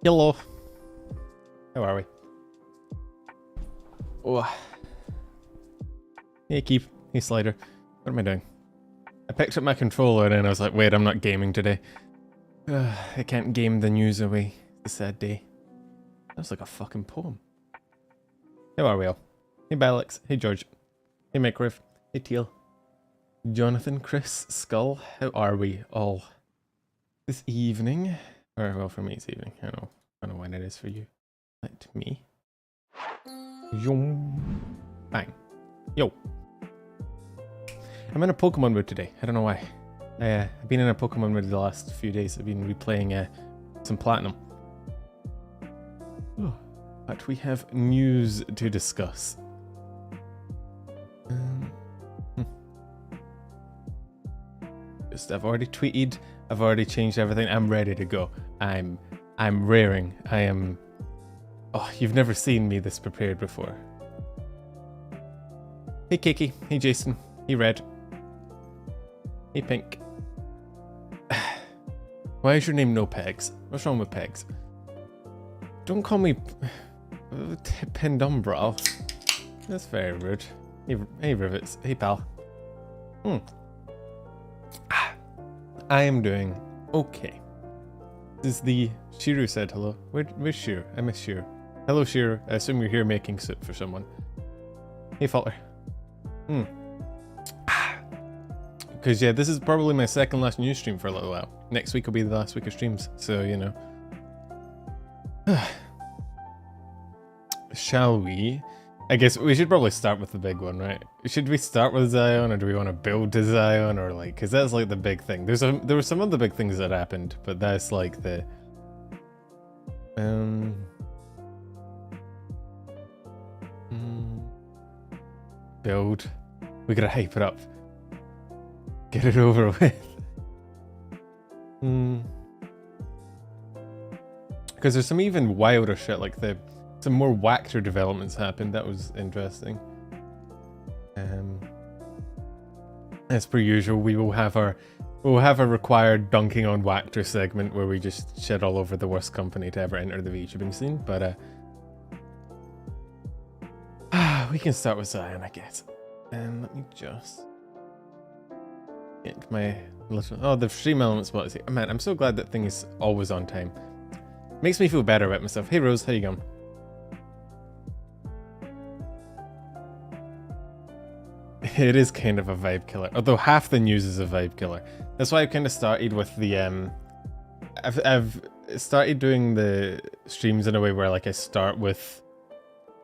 Hello. How are we? Oh. Hey, Keep. Hey, Slider. What am I doing? I picked up my controller and I was like, wait, I'm not gaming today. I can't game the news away. It's a sad day. That was like a fucking poem. How are we all? Hey, Balix. Hey, George. Hey, Microwave. Hey, Teal. Jonathan, Chris, Skull. How are we all this evening? Or, well, for me, it's evening. I don't know when it is for you. Let me. Yum. Bang. Yo. I'm in a Pokemon mood today. I don't know why. I've been in a Pokemon mood the last few days. I've been replaying some Platinum. Oh, but we have news to discuss. I've already tweeted. I've already changed everything. I'm ready to go. I'm raring. I am. Oh, you've never seen me this prepared before. Hey, Kiki. Hey, Jason. Hey, Red. Hey, Pink. Why is your name No Pegs? What's wrong with Pegs? Don't call me Pendumbra. That's very rude. Hey, Rivets. Hey, pal. I am doing okay. This is the Shiru said hello. Where's Shiru? I miss Shiru. Hello, Shiru. I assume you're here making soup for someone. Hey, Falter. Because, yeah, this is probably my second last news stream for a little while. Next week will be the last week of streams, so, you know. Shall we? I guess we should probably start with the big one, right? Should we start with Zaion, or do we want to build to Zaion, or like, because that's like the big thing. There were some of the big things that happened, but that's like the build. We gotta hype it up. Get it over with. Because there's some even wilder shit, like some more Wactor developments happened. That was interesting. As per usual, we'll have a required dunking on Wactor segment where we just shit all over the worst company to ever enter the VTubing scene. But we can start with Zaion, I guess. Let me just get my little. Oh, the stream elements spot is here. Man, I'm so glad that thing is always on time. Makes me feel better about myself. Hey, Rose, how you going? It is kind of a vibe killer, although half the news is a vibe killer. That's why I've kind of started with the I've started doing the streams in a way where like I start with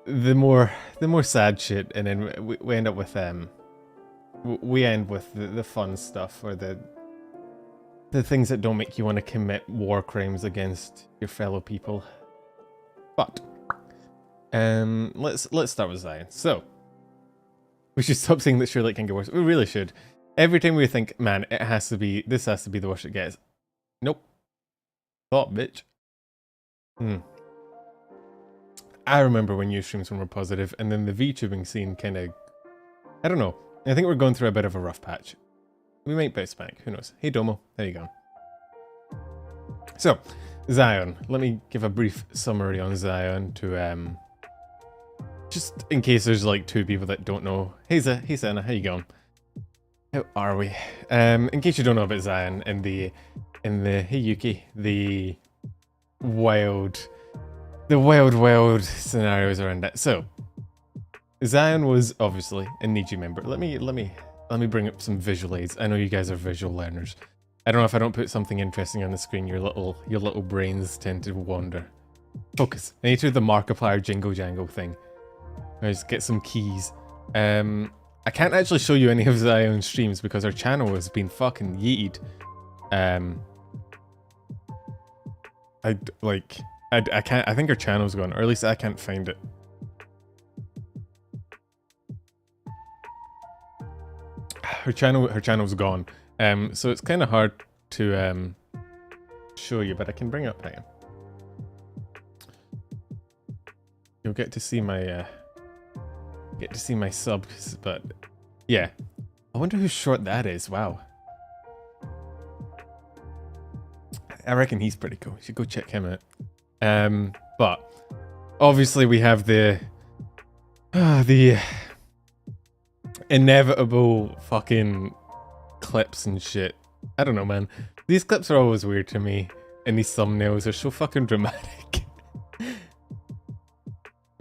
the more sad shit, and then we end up with we end with the fun stuff, or the things that don't make you want to commit war crimes against your fellow people. But let's start with Zaion. So. We should stop saying that surely it can get worse. We really should. Every time we think, man, this has to be the worst it gets. Nope. Thought, bitch. I remember when news streams were more positive, and then the VTubing scene kind of, I don't know. I think we're going through a bit of a rough patch. We might bounce back. Who knows? Hey, Domo. There you go. So, Zaion. Let me give a brief summary on Zaion to just in case there's like two people that don't know. Hey Senna, how you going? How are we? In case you don't know about Zaion, in the hey Yuki, the wild scenarios around that. So Zaion was obviously a Niji member. Let me bring up some visual aids. I know you guys are visual learners. I don't know if I don't put something interesting on the screen, your little brains tend to wander. Focus. I need to do the Markiplier jingle jangle thing. Let's get some keys. I can't actually show you any of Zaion's streams because our channel has been fucking yeeted. I can't. I think our channel's gone, or at least I can't find it. Her channel's gone. So it's kind of hard to show you, but I can bring up now. You'll get to see my subs, but yeah. I wonder whose short that is. Wow. I reckon he's pretty cool. You should go check him out. But obviously we have the inevitable fucking clips and shit. I don't know, man. These clips are always weird to me, and these thumbnails are so fucking dramatic.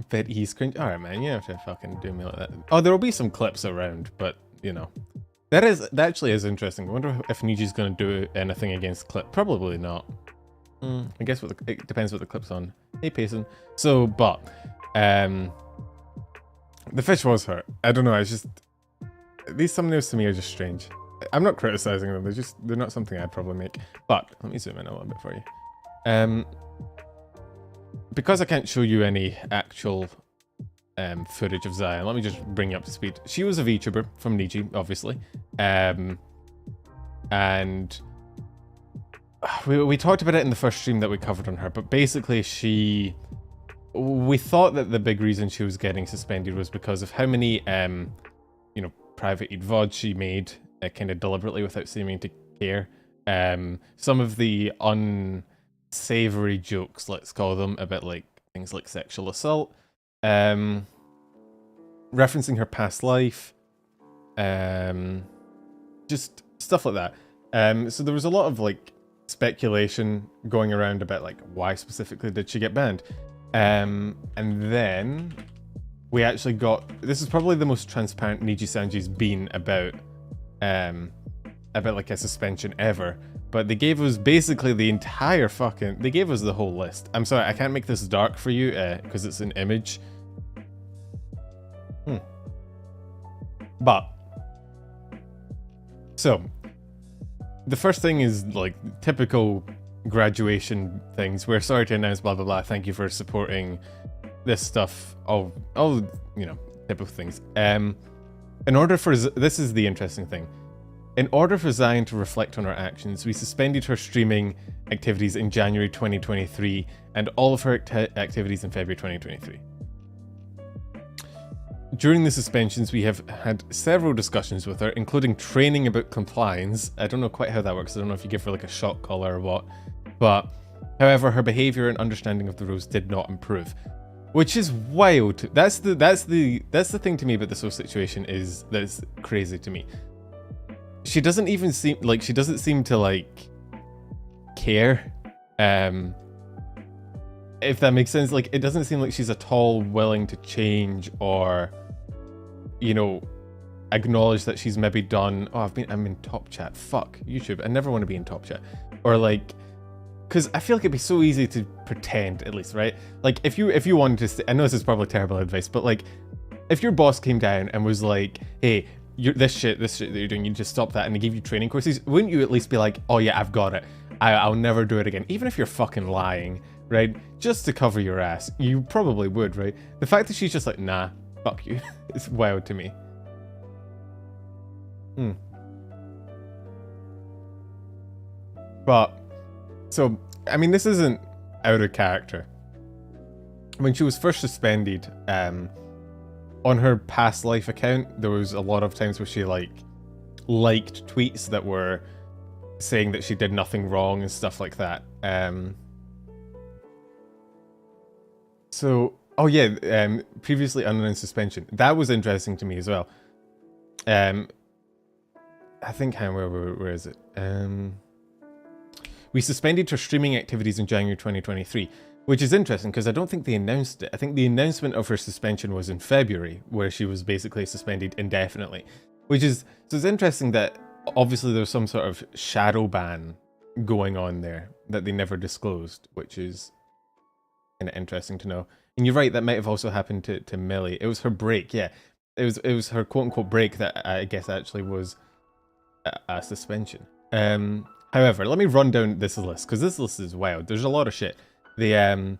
Bet he's cringe. Alright, man, you don't have to fucking do me like that. Oh, there will be some clips around, but, you know. That actually is interesting. I wonder if Niji's gonna do anything against clip. Probably not. I guess it depends what the clip's on. Hey, Payson. So, but, the fish was hurt. I don't know, it's just... These thumbnails to me are just strange. I'm not criticizing them, they're not something I'd probably make. But, let me zoom in a little bit for you. Because I can't show you any actual footage of Zaion, let me just bring you up to speed. She was a VTuber from Niji, obviously. And we talked about it in the first stream that we covered on her, but basically we thought that the big reason she was getting suspended was because of how many, you know, privated VODs she made, kind of deliberately without seeming to care. Some of the unsavory jokes, let's call them, a bit like things like sexual assault, referencing her past life, just stuff like that. So there was a lot of like speculation going around about like why specifically did she get banned. And then we actually got, this is probably the most transparent nijisanji's been about like a suspension ever, but they gave us basically the entire fucking, they gave us the whole list. I'm sorry, I can't make this dark for you because it's an image. But so the first thing is like typical graduation things. We're sorry to announce blah blah blah. Thank you for supporting this stuff. All you know, typical things. In order for this is the interesting thing. In order for Zaion to reflect on her actions, we suspended her streaming activities in January 2023 and all of her activities in February 2023. During the suspensions, we have had several discussions with her, including training about compliance. I don't know quite how that works. I don't know if you give her like a shock collar or what. But, however, her behavior and understanding of the rules did not improve, which is wild. That's the thing to me about this whole situation is that it's crazy to me. She doesn't even seem like she doesn't seem to like care. If that makes sense, like it doesn't seem like she's at all willing to change or, you know, acknowledge that she's maybe done. Oh, I'm in top chat. Fuck YouTube. I never want to be in top chat. Or like, because I feel like it'd be so easy to pretend, at least, right? Like if you wanted to say, I know this is probably terrible advice, but like if your boss came down and was like, hey, this shit that you're doing, you just stop that, and they give you training courses, wouldn't you at least be like, oh yeah, I've got it. I'll never do it again, even if you're fucking lying, right? Just to cover your ass. You probably would, right? The fact that she's just like, nah, fuck you, it's wild to me. But, so, I mean, this isn't out of character. When she was first suspended, on her past life account, there was a lot of times where she like liked tweets that were saying that she did nothing wrong and stuff like that. So, oh yeah, previously unannounced suspension. That was interesting to me as well. I think, where is it? We suspended her streaming activities in January 2023, which is interesting because I don't think they announced it. I think the announcement of her suspension was in February, where she was basically suspended indefinitely. Which is, so it's interesting that obviously there's some sort of shadow ban going on there that they never disclosed, which is kind of interesting to know. And you're right, that might have also happened to Millie. It was her break, yeah. It was her quote-unquote break that I guess actually was a suspension. However, let me run down this list, because this list is wild. There's a lot of shit. Well,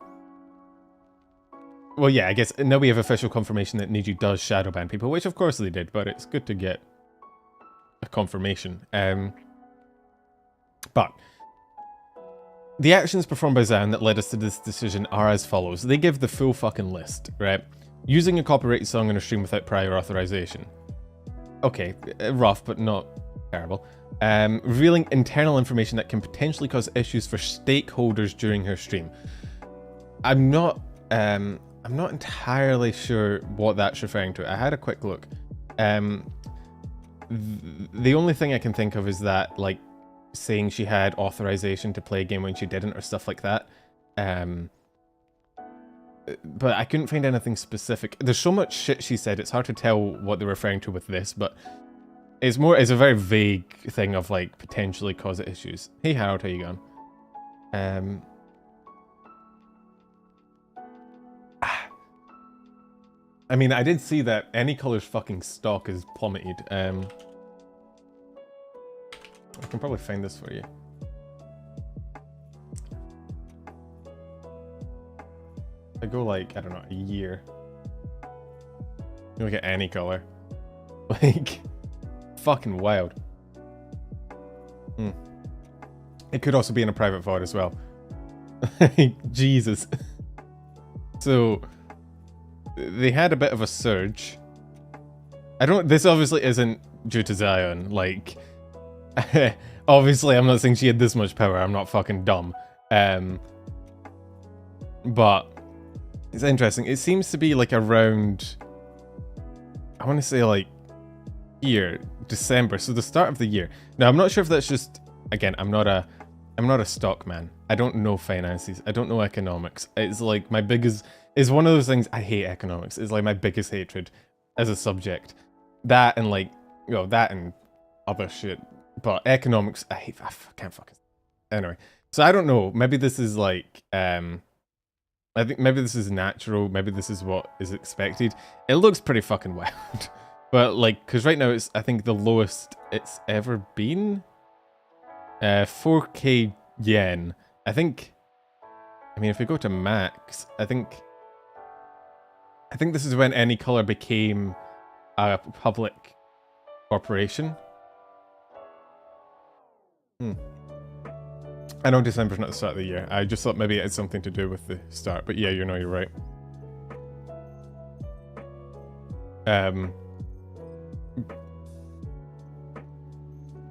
yeah, I guess now we have official confirmation that Niji does shadow ban people, which of course they did, but it's good to get a confirmation. But the actions performed by Zaion that led us to this decision are as follows. They give the full fucking list, right? Using a copyrighted song on a stream without prior authorization. Okay, rough, but not Terrible. Revealing internal information that can potentially cause issues for stakeholders during her stream. I'm not entirely sure what that's referring to. I had a quick look. The only thing I can think of is that, like, saying she had authorization to play a game when she didn't, or stuff like that. But I couldn't find anything specific. There's so much shit she said, it's hard to tell what they're referring to with this, but it's a very vague thing of, like, potentially cause issues. Hey Harold, how you going? I mean, I did see that Any Color's fucking stock is plummeted. I can probably find this for you. I go, like, I don't know, a year. You look at Any Color. Like, fucking wild. It could also be in a private VOD as well. Jesus. So, they had a bit of a surge. This obviously isn't due to Zaion. Like, obviously I'm not saying she had this much power. I'm not fucking dumb. But it's interesting. It seems to be like around, I want to say like here, December. So the start of the year. Now I'm not sure if that's just, again, I'm not a stock man. I don't know finances. I don't know economics. It's like it's one of those things. I hate economics. It's like my biggest hatred as a subject. That and like, you know, that and other shit. But economics, I hate. I can't fucking. Anyway, so I don't know. Maybe this is like, I think maybe this is natural. Maybe this is what is expected. It looks pretty fucking wild. But like, because right now it's, I think, the lowest it's ever been. 4k yen. I think. I mean, if we go to max, I think this is when Any Color became a public corporation. I know December's not the start of the year. I just thought maybe it had something to do with the start. But yeah, you're right.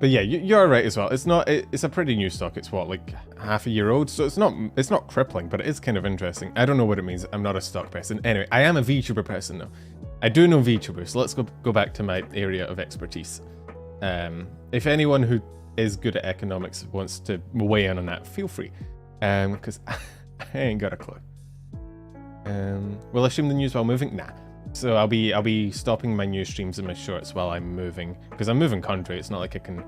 But yeah, you're right as well. It's not. It's a pretty new stock. It's what, like half a year old. So it's not crippling, but it is kind of interesting. I don't know what it means. I'm not a stock person. Anyway, I am a VTuber person though. I do know VTubers. So let's go back to my area of expertise. If anyone who is good at economics wants to weigh in on that, feel free. Because I ain't got a clue. Will I assume the news while moving? Nah. So I'll be stopping my news streams and my shorts while I'm moving, because I'm moving country. It's not like I can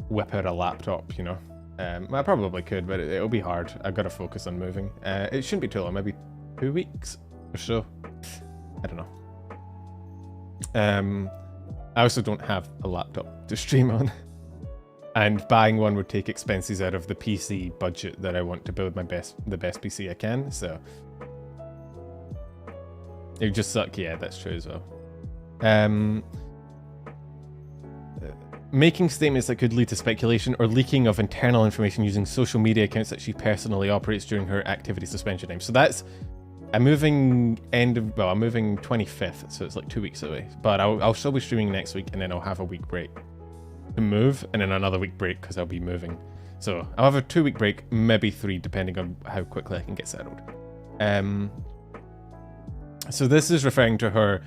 whip out a laptop, you know. I probably could, but it'll be hard. I've got to focus on moving. It shouldn't be too long, maybe 2 weeks or so. I don't know. I also don't have a laptop to stream on, and buying one would take expenses out of the PC budget that I want to build the best PC I can. So. It would just suck, yeah, that's true as well. Making statements that could lead to speculation or leaking of internal information using social media accounts that she personally operates during her activity suspension time. So that's, I'm moving I'm moving 25th, so it's like 2 weeks away. But I'll still be streaming next week, and then I'll have a week break to move, and then another week break because I'll be moving. So I'll have a 2 week break, maybe 3, depending on how quickly I can get settled. So this is referring to her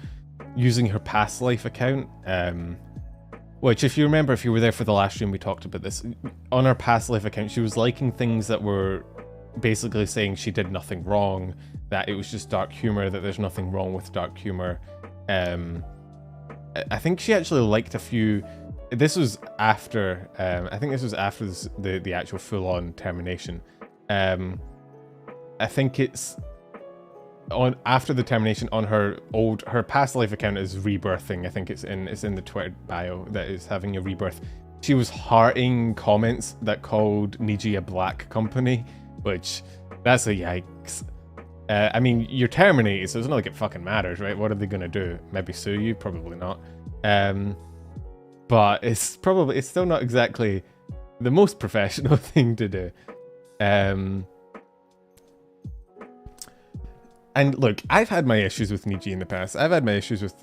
using her past life account, which, if you remember, if you were there for the last stream, we talked about this. On her past life account, she was liking things that were basically saying she did nothing wrong, that it was just dark humor, that there's nothing wrong with dark humor. I think she actually liked a few. This was after. I think this was after the actual full-on termination. I think it's. After the termination, on her past life account is rebirthing. I think it's in the Twitter bio that is having a rebirth. She was hearting comments that called Niji a black company, which that's a yikes. I mean, you're terminated, so it's not like it fucking matters, right? What are they gonna do? Maybe sue you? Probably not. But it's still not exactly the most professional thing to do. And look, I've had my issues with Niji in the past. I've had my issues with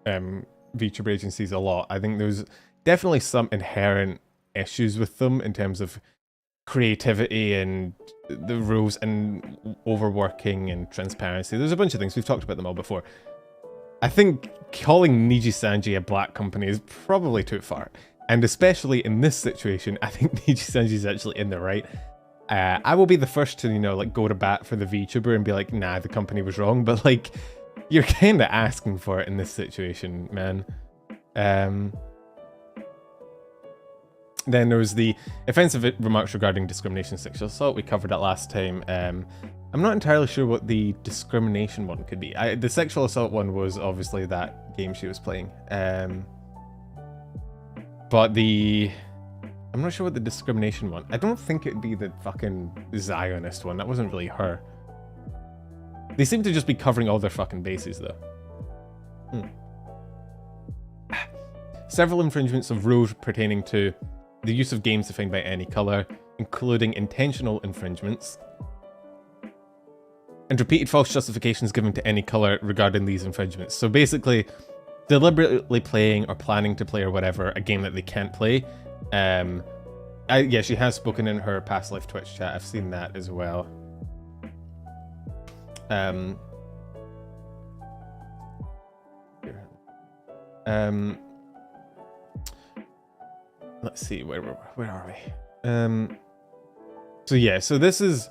VTuber agencies a lot. I think definitely some inherent issues with them in terms of creativity and the rules and overworking and transparency. There's a bunch of things. We've talked about them all before. I think calling Nijisanji a black company is probably too far. And especially in this situation, I think Nijisanji is actually in the right. I will be the first to, you know, like go to bat for the VTuber and be like, nah, the company was wrong. But like, you're kind of asking for it in this situation, man. Then there was the offensive remarks regarding discrimination and sexual assault. We covered that last time. I'm not entirely sure what the discrimination one could be. The sexual assault one was obviously that game she was playing. But I'm not sure what the discrimination one. I don't think it'd be the fucking Zionist one. That wasn't really her. They seem to just be covering all their fucking bases, though. Several infringements of rules pertaining to the use of games defined by any color, including intentional infringements, and repeated false justifications given to any color regarding these infringements. So basically, deliberately playing or planning to play or whatever a game that they can't play. Yeah, she has spoken in her past life Twitch chat. I've seen that as well. Let's see, where are we? So yeah, so this is...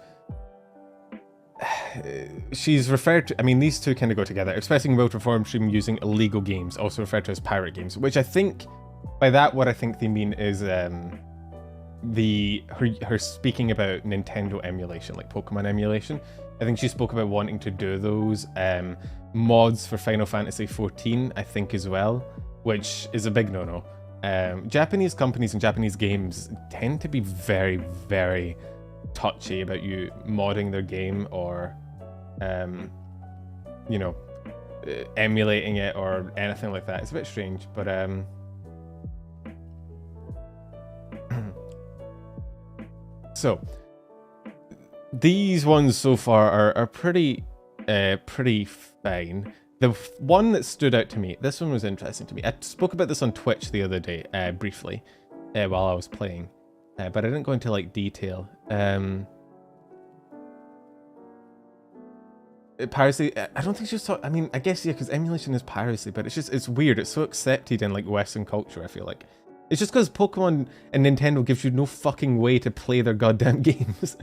she's referred to... I mean, these two kind of go together. Expressing will to perform stream using illegal games, also referred to as pirate games, which I think... By that, what I think they mean is her speaking about Nintendo emulation, like Pokemon emulation. I think she spoke about wanting to do those mods for Final Fantasy XIV, I think, as well, which is a big no-no. Japanese companies and Japanese games tend to be very, very touchy about you modding their game or, you know, emulating it or anything like that. It's a bit strange, but so these ones so far are pretty fine. The one that stood out to me, this one was interesting to me. I spoke about this on Twitch the other day, briefly, while I was playing, but I didn't go into like detail. Piracy, I don't think she was talking, I mean, I guess, yeah, because emulation is piracy, but it's weird. It's so accepted in like Western culture, I feel like. It's just because Pokemon and Nintendo gives you no fucking way to play their goddamn games.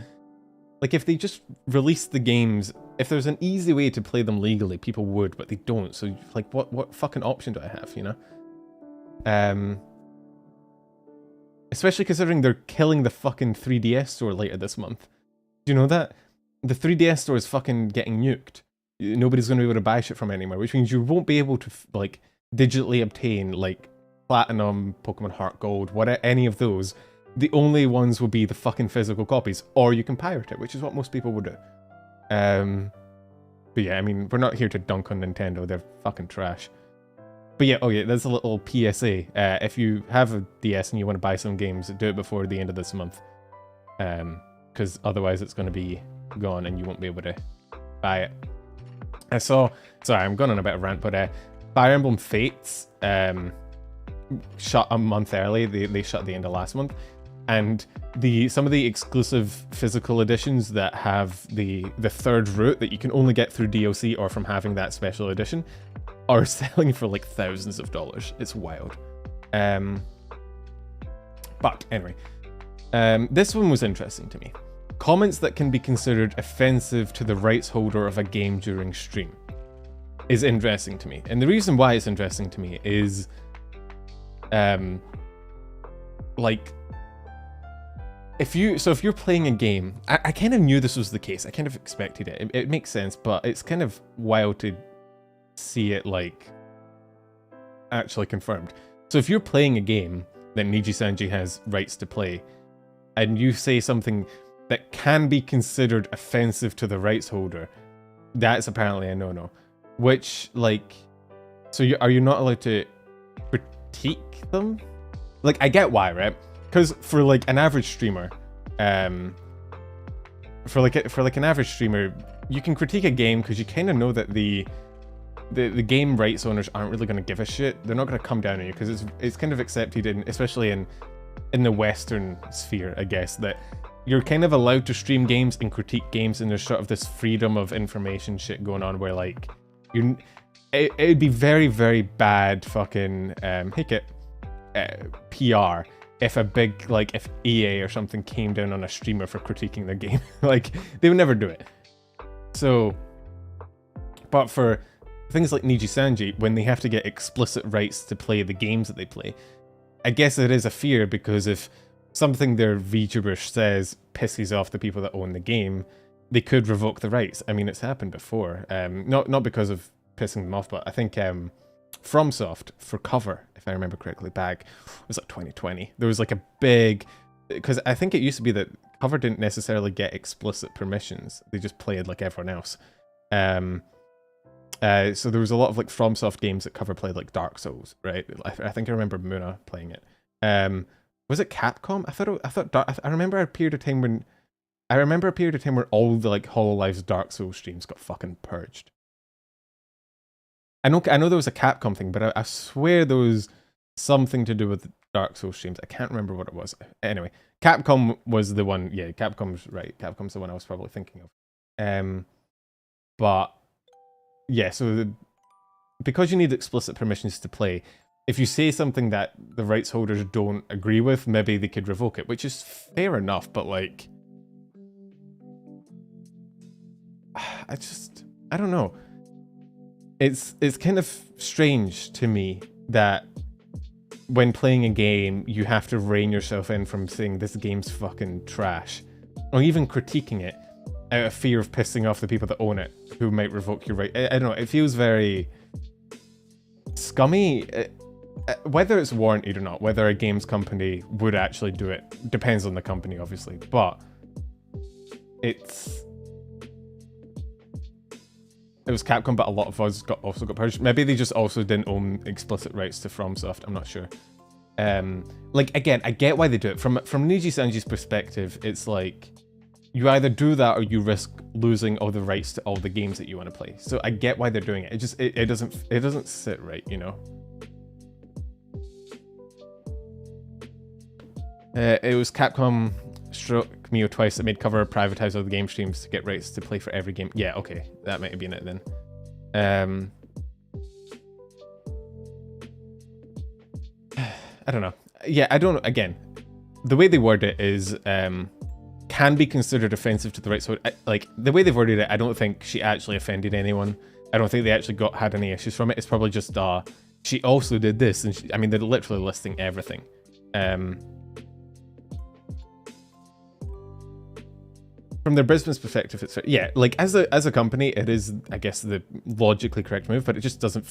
Like, if they just released the games, if there's an easy way to play them legally, people would, but they don't. So, like, what fucking option do I have, you know? Especially considering they're killing the fucking 3DS store later this month. Do you know that? The 3DS store is fucking getting nuked. Nobody's going to be able to buy shit from it anymore, which means you won't be able to, like, digitally obtain, like, Platinum, Pokemon Heart Gold, any of those. The only ones will be the fucking physical copies, or you can pirate it, which is what most people would do. But yeah, I mean, we're not here to dunk on Nintendo, they're fucking trash. But yeah, oh yeah, there's a little PSA. If you have a DS and you want to buy some games, do it before the end of this month. Because otherwise it's going to be gone and you won't be able to buy it. Sorry, I'm going on a bit of a rant, but Fire Emblem Fates shut a month early. They shut at the end of last month. And some of the exclusive physical editions that have the third route that you can only get through DLC or from having that special edition are selling for like thousands of dollars. It's wild. But anyway, this one was interesting to me. Comments that can be considered offensive to the rights holder of a game during stream is interesting to me. And the reason why it's interesting to me is like, if you're playing a game, I kind of knew this was the case. I kind of expected it. It makes sense, but it's kind of wild to see it like actually confirmed. So if you're playing a game that Nijisanji has rights to play, and you say something that can be considered offensive to the rights holder, that's apparently a no-no. Which, like, so are you not allowed to critique them? Like, I get why, right? Because for like an average streamer, for like an average streamer, you can critique a game because you kind of know that the game rights owners aren't really going to give a shit. They're not going to come down on you because it's kind of accepted especially in the Western sphere, I guess, that you're kind of allowed to stream games and critique games, and there's sort of this freedom of information shit going on where like it'd be very, very bad fucking PR if a big, like, if EA or something came down on a streamer for critiquing their game. Like, they would never do it. So, but for things like nijisanji, when they have to get explicit rights to play the games that they play, I guess it is a fear, because if something their VTuber says pisses off the people that own the game, they could revoke the rights. I mean, it's happened before. Not because of pissing them off, but I think FromSoft, for Cover, if I remember correctly, it was like 2020. There was like a big, because I think it used to be that Cover didn't necessarily get explicit permissions. They just played like everyone else. So there was a lot of like FromSoft games that Cover played, like Dark Souls, right? I think I remember Muna playing it. Was it Capcom? I remember a period of time when all the like Hololive's Dark Souls streams got fucking purged. I know there was a Capcom thing, but I swear there was something to do with Dark Souls streams. I can't remember what it was. Anyway, Capcom was the one. Yeah, Capcom's right. Capcom's the one I was probably thinking of. But yeah, so because you need explicit permissions to play, if you say something that the rights holders don't agree with, maybe they could revoke it, which is fair enough. But like, I don't know. It's kind of strange to me that when playing a game, you have to rein yourself in from saying this game's fucking trash, or even critiquing it out of fear of pissing off the people that own it, who might revoke your right. I don't know, it feels very scummy. Whether it's warranted or not, whether a games company would actually do it, depends on the company, obviously, but it was Capcom, but a lot of us also got purged. Maybe they just also didn't own explicit rights to FromSoft. I'm not sure. Like, again, I get why they do it. From nijisanji's perspective, it's like you either do that or you risk losing all the rights to all the games that you want to play. So I get why they're doing it. It doesn't sit right, you know. It was Capcom stroke Mio twice that made Cover privatize all the game streams to get rights to play for every game. Yeah, okay, that might have been it then. I don't know. Yeah, I don't know. Again, the way they word it is can be considered offensive to the rights holder. Like, the way they've worded it, I don't think she actually offended anyone. I don't think they actually had any issues from it. It's probably just she also did this, and I mean, they're literally listing everything. From their business perspective, it's yeah, like as a company, it is, I guess, the logically correct move, but it just doesn't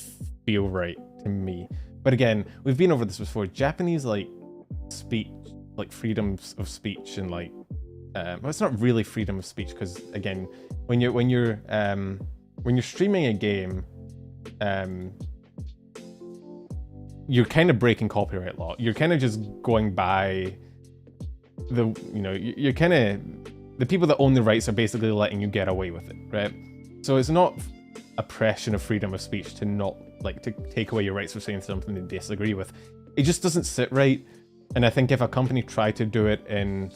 feel right to me. But again, we've been over this before. Japanese like speech, like freedoms of speech, and like well, it's not really freedom of speech, because again, when you're streaming a game, you're kind of breaking copyright law. You're kind of just going by you're kind of, the people that own the rights are basically letting you get away with it, right? So it's not oppression of freedom of speech to not, like, to take away your rights for saying something they disagree with. It just doesn't sit right. And I think if a company tried to do it in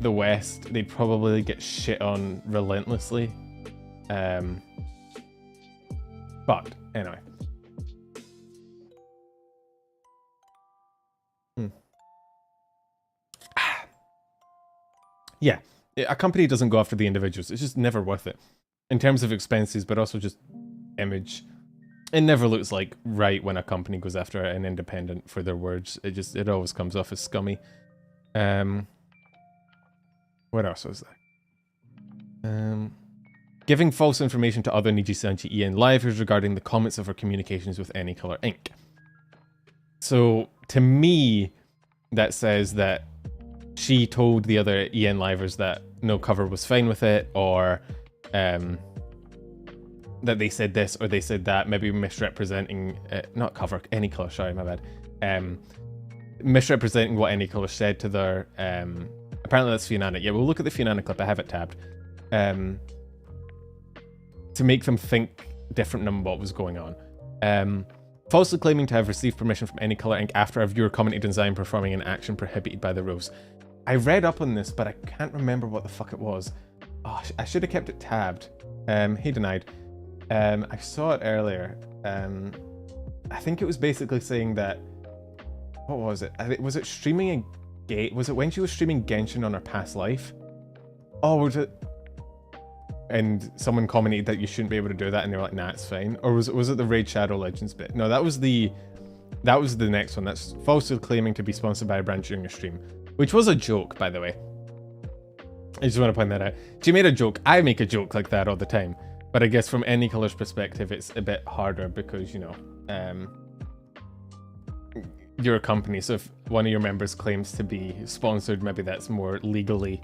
the West, they'd probably get shit on relentlessly. But anyway. Yeah. A company doesn't go after the individuals. It's just never worth it. In terms of expenses, but also just image. It never looks like right when a company goes after an independent for their words. It always comes off as scummy. What else was there? Giving false information to other nijisanji EN livers regarding the comments of her communications with Any Color Inc. So, to me, that says that she told the other EN livers that no Cover was fine with it, or that they said this or they said that, maybe misrepresenting, not Cover, Any Color, sorry, my bad. Misrepresenting what Any Color said to their, apparently that's Fianana. Yeah, we'll look at the Fianana clip, I have it tabbed. To make them think different than what was going on. Falsely claiming to have received permission from any color ink after a viewer commented on Zaion performing an action prohibited by the rules. I read up on this, but I can't remember what the fuck it was. Oh, I should have kept it tabbed. He denied. I saw it earlier. I think it was basically saying that... What was it? Was it streaming a game? Was it when she was streaming Genshin on her past life? Oh, was it... And someone commented that you shouldn't be able to do that, and they were like, nah, it's fine. Or was it the Raid Shadow Legends bit? No, that was the next one. That's falsely claiming to be sponsored by a brand during a stream. Which was a joke, by the way. I just want to point that out. She made a joke. I make a joke like that all the time. But I guess from any color's perspective, it's a bit harder because, you know, you're a company. So if one of your members claims to be sponsored, maybe that's more legally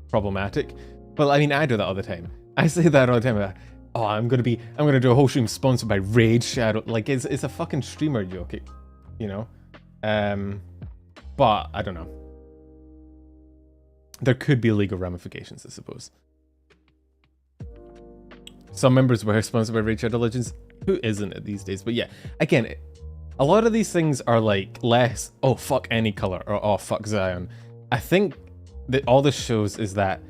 problematic. But I mean, I do that all the time. I say that all the time. Oh, I'm gonna do a whole stream sponsored by Raid Shadow. Like, it's a fucking streamer joke, you know. But I don't know. There could be legal ramifications, I suppose. Some members were sponsored by Raid Shadow Legends. Who isn't it these days? But yeah, again, a lot of these things are like less, oh, fuck any color, or oh, fuck Zaion. I think that all this shows is that,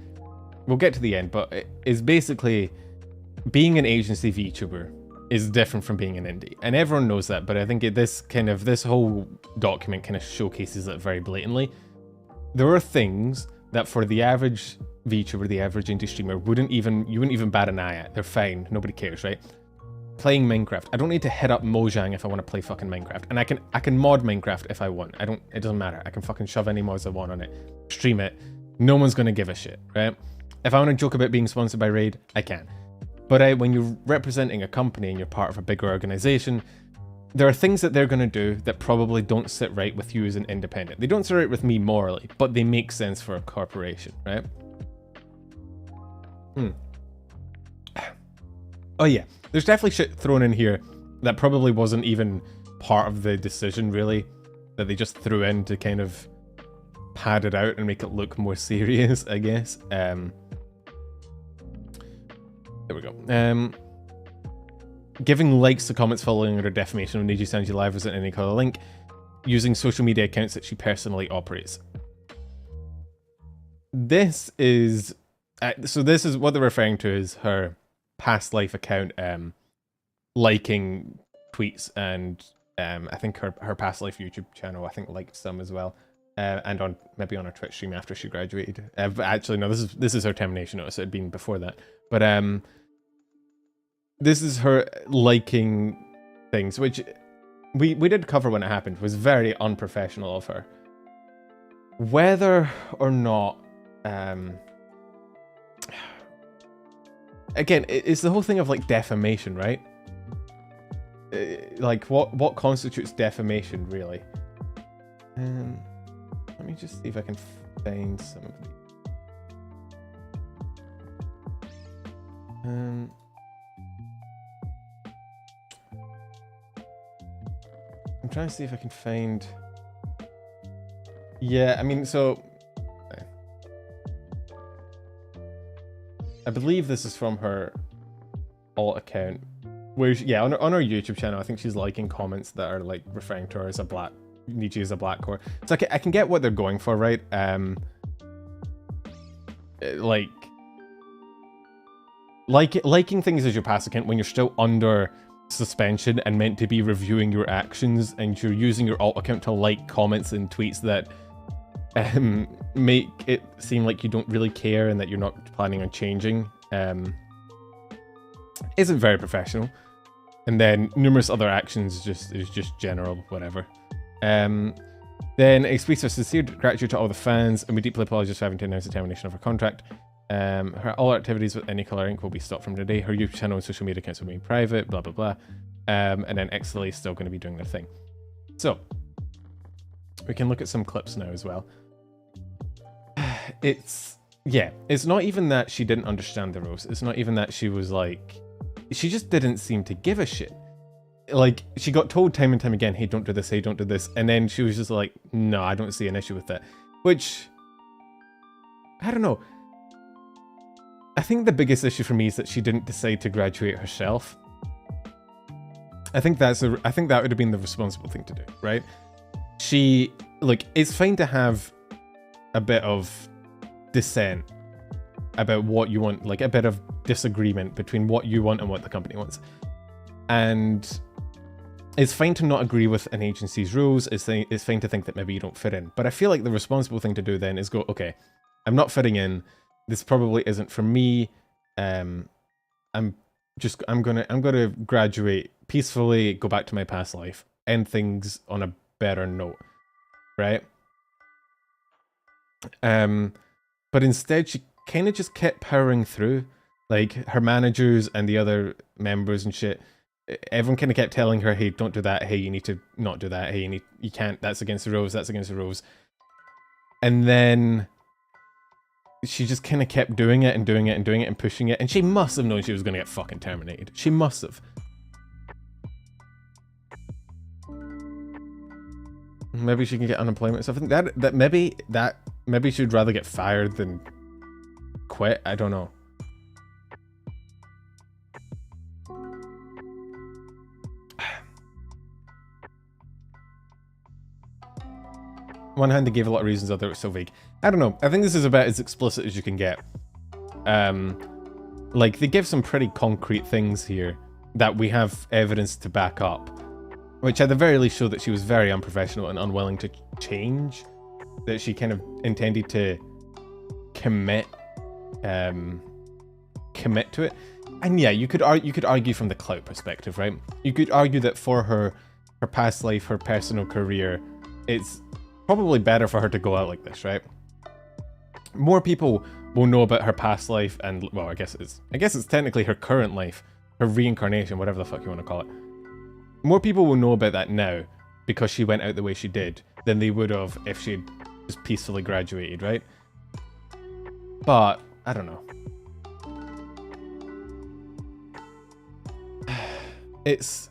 we'll get to the end, but it is basically being an agency VTuber is different from being an indie. And everyone knows that, but I think this whole document kind of showcases it very blatantly. There are things that for the average VTuber, the average indie streamer, you wouldn't even bat an eye at. They're fine, nobody cares, right? Playing Minecraft. I don't need to hit up Mojang if I want to play fucking Minecraft. And I can mod Minecraft if I want. It doesn't matter. I can fucking shove any mods I want on it. Stream it. No one's gonna give a shit, right? If I want to joke about being sponsored by Raid, I can. But when you're representing a company and you're part of a bigger organization, there are things that they're going to do that probably don't sit right with you as an independent. They don't sit right with me morally, but they make sense for a corporation, right? Oh yeah, there's definitely shit thrown in here that probably wasn't even part of the decision, really, that they just threw in to kind of pad it out and make it look more serious, I guess. There we go. Giving likes to comments following her defamation of Nijisanji Live without any color link, using social media accounts that she personally operates. This is what they're referring to as her past life account, liking tweets, and I think her past life YouTube channel, I think, liked some as well, and maybe on her Twitch stream after she graduated. But actually, no, this is her termination notice. It had been before that, but this is her liking things, which we did cover when it happened. It was very unprofessional of her. Whether or not, again, it's the whole thing of like defamation, right? Like what constitutes defamation, really? Let me just see if I can find some of these. I'm trying to see if I can find... Yeah, I mean, so... I believe this is from her alt account. Where yeah, on her YouTube channel, I think she's liking comments that are like referring to her as a black... Niji as a black core. So I can get what they're going for, right? Liking things as your pass account when you're still under suspension and meant to be reviewing your actions, and you're using your alt account to like comments and tweets that make it seem like you don't really care and that you're not planning on changing, isn't very professional. And then numerous other actions is just general whatever. Then express our sincere gratitude to all the fans, and we deeply apologize for having to announce the termination of her contract. All activities with any color ink will be stopped from today. Her YouTube channel and social media accounts will be private, blah blah blah. And then XLA is still going to be doing their thing. So we can look at some clips now as well. It's not even that she didn't understand the rules. It's not even that she was like, she just didn't seem to give a shit. Like, she got told time and time again, hey, don't do this, hey, don't do this. And then she was just like, no, I don't see an issue with that. Which, I don't know. I think the biggest issue for me is that she didn't decide to graduate herself. I think that would have been the responsible thing to do, right? She, like, it's fine to have a bit of dissent about what you want, like a bit of disagreement between what you want and what the company wants. And it's fine to not agree with an agency's rules. It's fine to think that maybe you don't fit in. But I feel like the responsible thing to do then is go, okay, I'm not fitting in. This probably isn't for me. I'm gonna graduate peacefully, go back to my past life, end things on a better note, right? But instead she kind of just kept powering through. Like, her managers and the other members and shit, everyone kind of kept telling her, hey, don't do that, hey, you need to not do that, hey, you can't, that's against the rules, that's against the rules. And then she just kind of kept doing it and doing it and doing it and pushing it, and she must have known she was going to get fucking terminated. She must have. Maybe she can get unemployment. So I think that maybe she'd rather get fired than quit. I don't know. One hand, they gave a lot of reasons, other it was so vague. I don't know. I think this is about as explicit as you can get. Like, they give some pretty concrete things here that we have evidence to back up, which at the very least show that she was very unprofessional and unwilling to change. That she kind of intended to commit to it. And yeah, you could argue from the clout perspective, right? You could argue that for her past life, her personal career, it's probably better for her to go out like this, right? More people will know about her past life, and well, I guess it's technically her current life, her reincarnation, whatever the fuck you want to call it. More people will know about that now because she went out the way she did than they would have if she'd just peacefully graduated, right? But I don't know.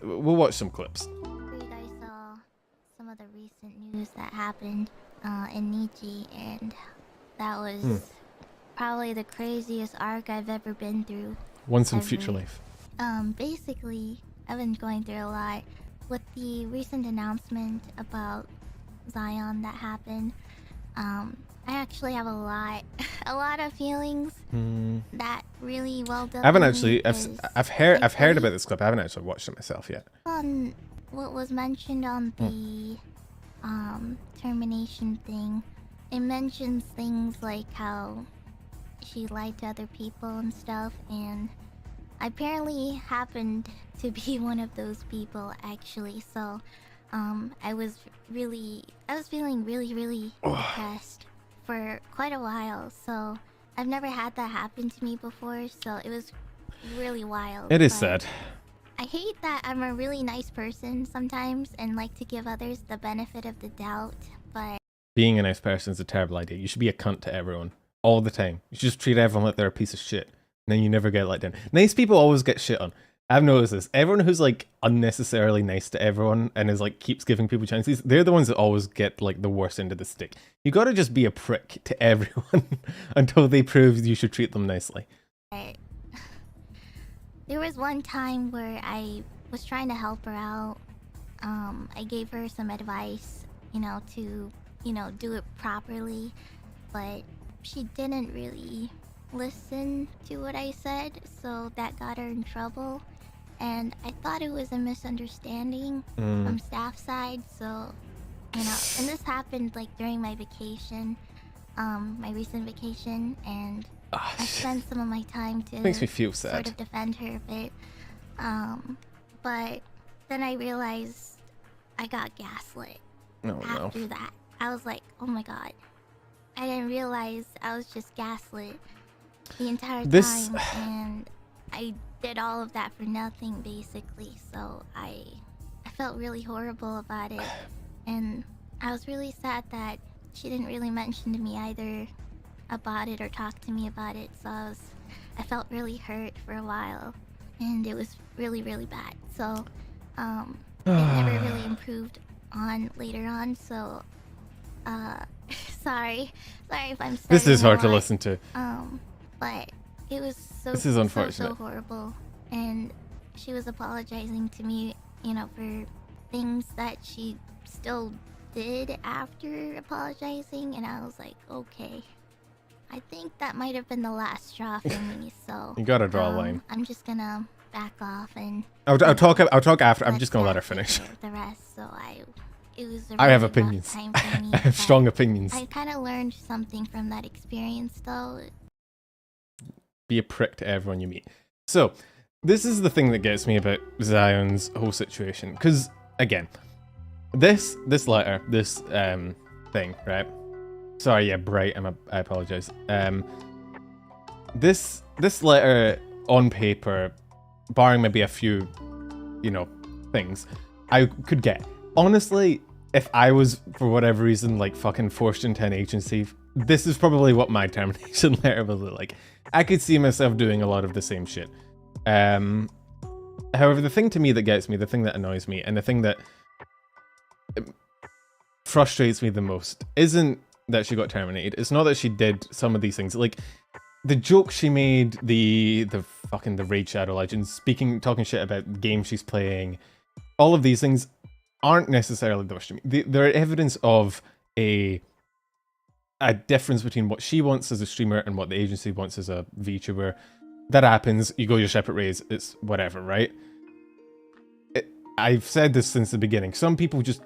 We'll watch some clips. I saw some of the recent news that happened in Niji, and that was probably the craziest arc I've ever been through. Once in future life. Basically, I've been going through a lot with the recent announcement about Zaion that happened. I actually have a lot of feelings that really well done. I haven't actually. I've heard about this clip. I haven't actually watched it myself yet. On what was mentioned on the termination thing, it mentions things like how she lied to other people and stuff, and I apparently happened to be one of those people actually. So I was feeling really depressed for quite a while. So I've never had that happen to me before, so it was really wild. It is sad. I hate that I'm a really nice person sometimes and like to give others the benefit of the doubt, but being a nice person is a terrible idea. You should be a cunt to everyone all the time. You should just treat everyone like they're a piece of shit, and then you never get let down. Nice people always get shit on. I've noticed this. Everyone who's like unnecessarily nice to everyone and is like keeps giving people chances, they're the ones that always get like the worst end of the stick. You gotta just be a prick to everyone until they prove you should treat them nicely. There was one time where I was trying to help her out. I gave her some advice, to, do it properly, but she didn't really listen to what I said, so that got her in trouble. And I thought it was a misunderstanding from staff side, so, and this happened like during my vacation, my recent vacation, and I spent some of my time to makes me feel sad. Sort of defend her a bit. But then I realized I got gaslit after that. I was like, oh my god. I didn't realize I was just gaslit the entire time, and I did all of that for nothing basically. So I felt really horrible about it, and I was really sad that she didn't really mention to me either about it or talk to me about it. So I felt really hurt for a while, and it was really bad. So it never really improved on later on. So sorry if I'm this is hard to listen to. But It was so. This is unfortunate. So horrible, and she was apologizing to me, you know, for things that she still did after apologizing, and I was like, okay, I think that might have been the last straw for me. So you gotta draw a line. I'm just gonna back off and. I'll talk after. I'm just gonna let her finish. The rest, so it was. A really I have opinions. Time for me, I have strong opinions. I kind of learned something from that experience, though. Be a prick to everyone you meet. So, this is the thing that gets me about Zaion's whole situation. Because, again, this letter, this thing, right? Sorry, yeah, Bright, I apologize. This letter on paper, barring maybe a few, you know, things, I could get. Honestly, if I was, for whatever reason, like fucking forced into an agency, this is probably what my termination letter would look like. I could see myself doing a lot of the same shit. However, the thing to me that gets me, the thing that annoys me, and the thing that frustrates me the most isn't that she got terminated. It's not that she did some of these things. Like, the joke she made, the Raid Shadow Legends, talking shit about the game she's playing, all of these things aren't necessarily the worst to me. They're evidence of a difference between what she wants as a streamer and what the agency wants as a VTuber. That happens, you go your separate ways, it's whatever, right? I've said this since the beginning. Some people just,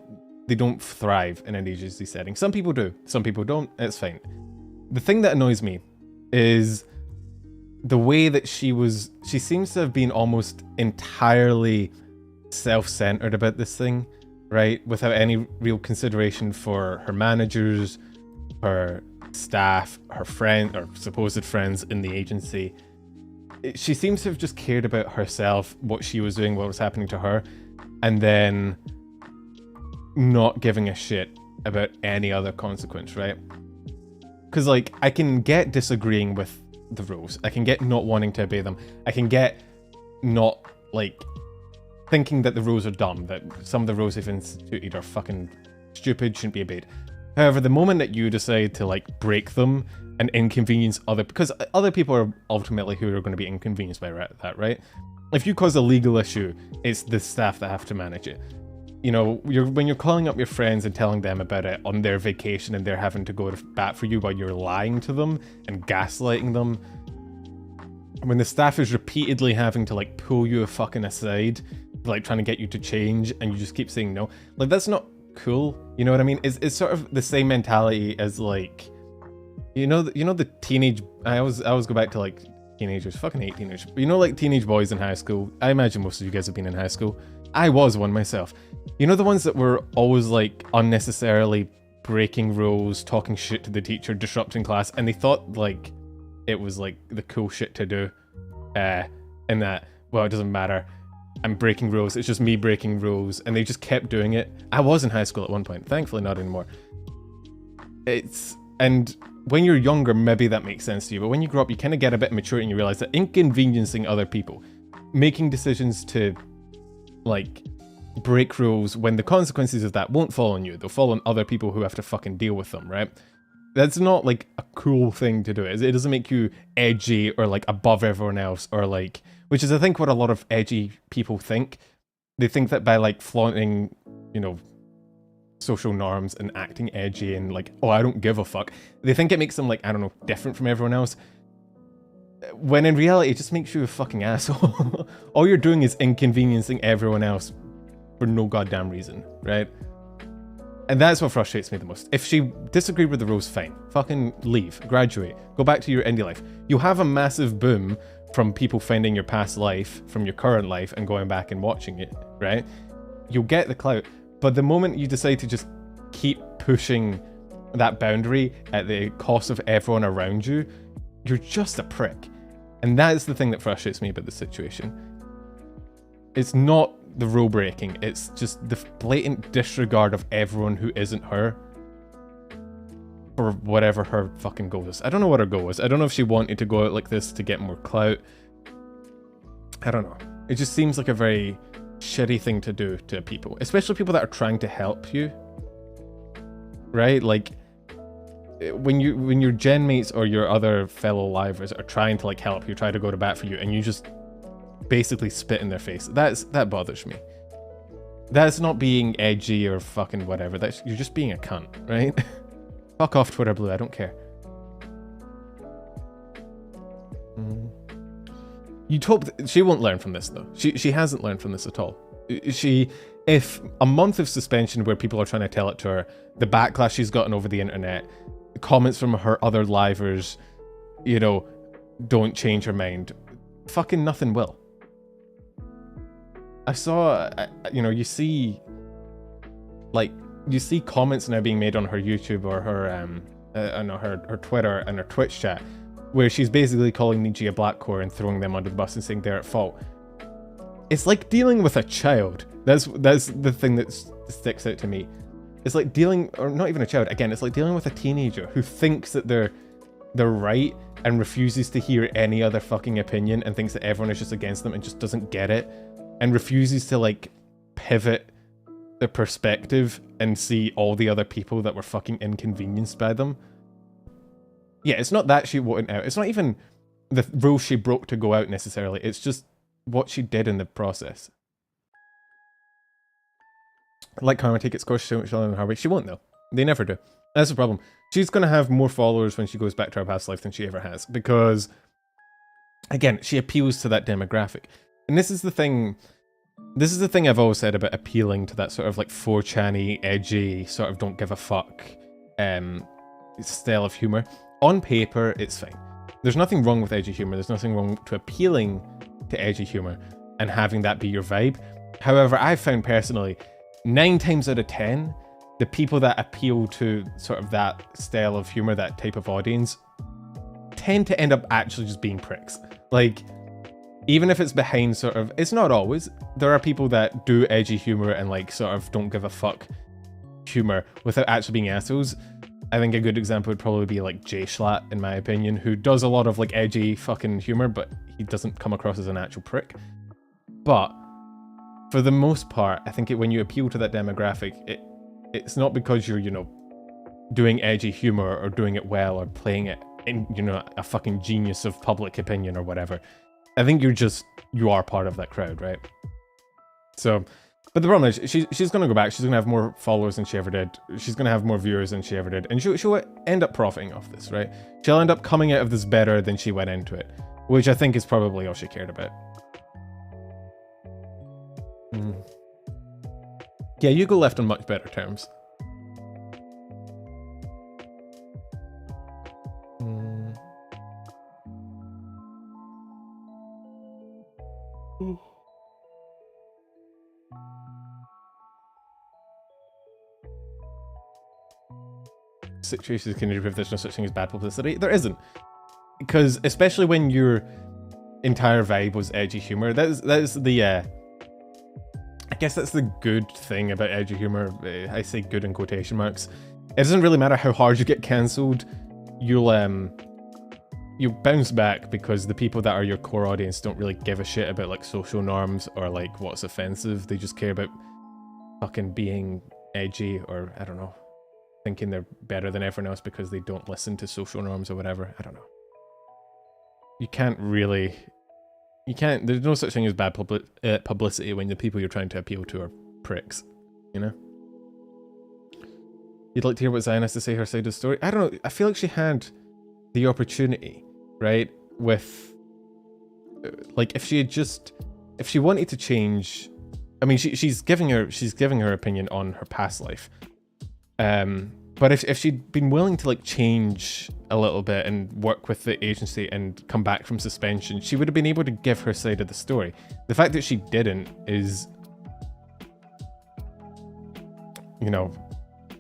they don't thrive in an agency setting. Some people do, some people don't, it's fine. The thing that annoys me is the way that she seems to have been almost entirely self-centered about this thing, right? Without any real consideration for her managers, her staff, her friend or supposed friends in the agency. She seems to have just cared about herself, what she was doing, what was happening to her, and then not giving a shit about any other consequence, right? Because, like, I can get disagreeing with the rules. I can get not wanting to obey them. I can get not, like, thinking that the rules are dumb, that some of the rules they've instituted are fucking stupid, shouldn't be obeyed. However, the moment that you decide to, like, break them and inconvenience because other people are ultimately who are going to be inconvenienced by that, right? If you cause a legal issue, it's the staff that have to manage it. You know, when you're calling up your friends and telling them about it on their vacation and they're having to go to bat for you while you're lying to them and gaslighting them, when the staff is repeatedly having to, like, pull you fucking aside, like, trying to get you to change, and you just keep saying no, like, that's not cool. You know what I mean? It's sort of the same mentality as, like, you know the teenage, I always go back to, like, teenagers, fucking hate teenagers, but you know, like, teenage boys in high school. I imagine most of you guys have been in high school. I was one myself. You know, the ones that were always, like, unnecessarily breaking rules, talking shit to the teacher, disrupting class, and they thought, like, it was, like, the cool shit to do, and that, well, it doesn't matter, I'm breaking rules, it's just me breaking rules, and they just kept doing it. I was in high school at one point, thankfully not anymore. And when you're younger, maybe that makes sense to you, but when you grow up, you kind of get a bit mature and you realize that inconveniencing other people, making decisions to, like, break rules when the consequences of that won't fall on you, they'll fall on other people who have to fucking deal with them, right? That's not, like, a cool thing to do. It doesn't make you edgy or, like, above everyone else, or, like, which is, I think, what a lot of edgy people think. They think that by, like, flaunting, you know, social norms and acting edgy and, like, oh, I don't give a fuck, they think it makes them, like, I don't know, different from everyone else. When in reality, it just makes you a fucking asshole. All you're doing is inconveniencing everyone else for no goddamn reason, right? And that's what frustrates me the most. If she disagreed with the rules, fine. Fucking leave, graduate, go back to your indie life. You'll have a massive boom from people finding your past life from your current life and going back and watching it, right? You'll get the clout. But the moment you decide to just keep pushing that boundary at the cost of everyone around you, you're just a prick. And that is the thing that frustrates me about the situation. It's not the rule breaking, it's just the blatant disregard of everyone who isn't her for whatever her fucking goal is. I don't know what her goal was. I don't know if she wanted to go out like this to get more clout. I don't know. It just seems like a very shitty thing to do to people, especially people that are trying to help you, right? Like, when your gen mates or your other fellow livers are trying to like help you, try to go to bat for you, and you just basically spit in their face, that bothers me. That's not being edgy or fucking whatever. You're just being a cunt, right? Fuck off, Twitter Blue. I don't care. She won't learn from this though. She hasn't learned from this at all. If a month of suspension where people are trying to tell it to her, the backlash she's gotten over the internet, comments from her other livers, you know, don't change her mind. Fucking nothing will. I saw, you know, you see comments now being made on her YouTube or her Twitter and her Twitch chat, where she's basically calling Niji a black core and throwing them under the bus and saying they're at fault. It's like dealing with a child. That's the thing that sticks out to me. It's like or not even a child. Again, it's like dealing with a teenager who thinks that they're right and refuses to hear any other fucking opinion and thinks that everyone is just against them and just doesn't get it and refuses to like pivot the perspective and see all the other people that were fucking inconvenienced by them. Yeah, it's not that she went out. It's not even the rules she broke to go out necessarily. It's just what she did in the process. Like Karma take its course, so much in her way. She won't though. They never do. That's the problem. She's going to have more followers when she goes back to her past life than she ever has. Because, again, she appeals to that demographic. And this is the thing I've always said about appealing to that sort of like 4chan-y, edgy, sort of don't give a fuck style of humor. On paper, it's fine. There's nothing wrong with edgy humor. There's nothing wrong to appealing to edgy humor and having that be your vibe. However, I've found personally, 9 times out of 10, the people that appeal to sort of that style of humor, that type of audience, tend to end up actually just being pricks. Like, even if it's behind sort of, it's not always. There are people that do edgy humor and like sort of don't give a fuck humor without actually being assholes. I think a good example would probably be like J-Schlatt, in my opinion, who does a lot of like edgy fucking humor, but he doesn't come across as an actual prick. But for the most part, I think when you appeal to that demographic, it's not because you're, you know, doing edgy humor or doing it well or playing it in, you know, a fucking genius of public opinion or whatever. I think you are part of that crowd, right? So, but the problem is, she's going to go back, she's going to have more followers than she ever did, she's going to have more viewers than she ever did, and she'll end up profiting off this, right? She'll end up coming out of this better than she went into it, which I think is probably all she cared about. Yeah, Yagoo left on much better terms. Situations can prove there's no such thing as bad publicity. There isn't, because especially when your entire vibe was edgy humor, that is the I guess that's the good thing about edgy humor. I say good in quotation marks. It doesn't really matter how hard you get cancelled. You'll bounce back because the people that are your core audience don't really give a shit about like social norms or like what's offensive. They just care about fucking being edgy, or I don't know, thinking they're better than everyone else because they don't listen to social norms or whatever. I don't know. There's no such thing as bad publicity when the people you're trying to appeal to are pricks, you know? You'd like to hear what Zaion has to say, her side of the story? I don't know, I feel like she had the opportunity, right? With, like, if she wanted to change, I mean, she's giving her opinion on her past life. But if she'd been willing to like change a little bit and work with the agency and come back from suspension, she would have been able to give her side of the story. The fact that she didn't is, you know,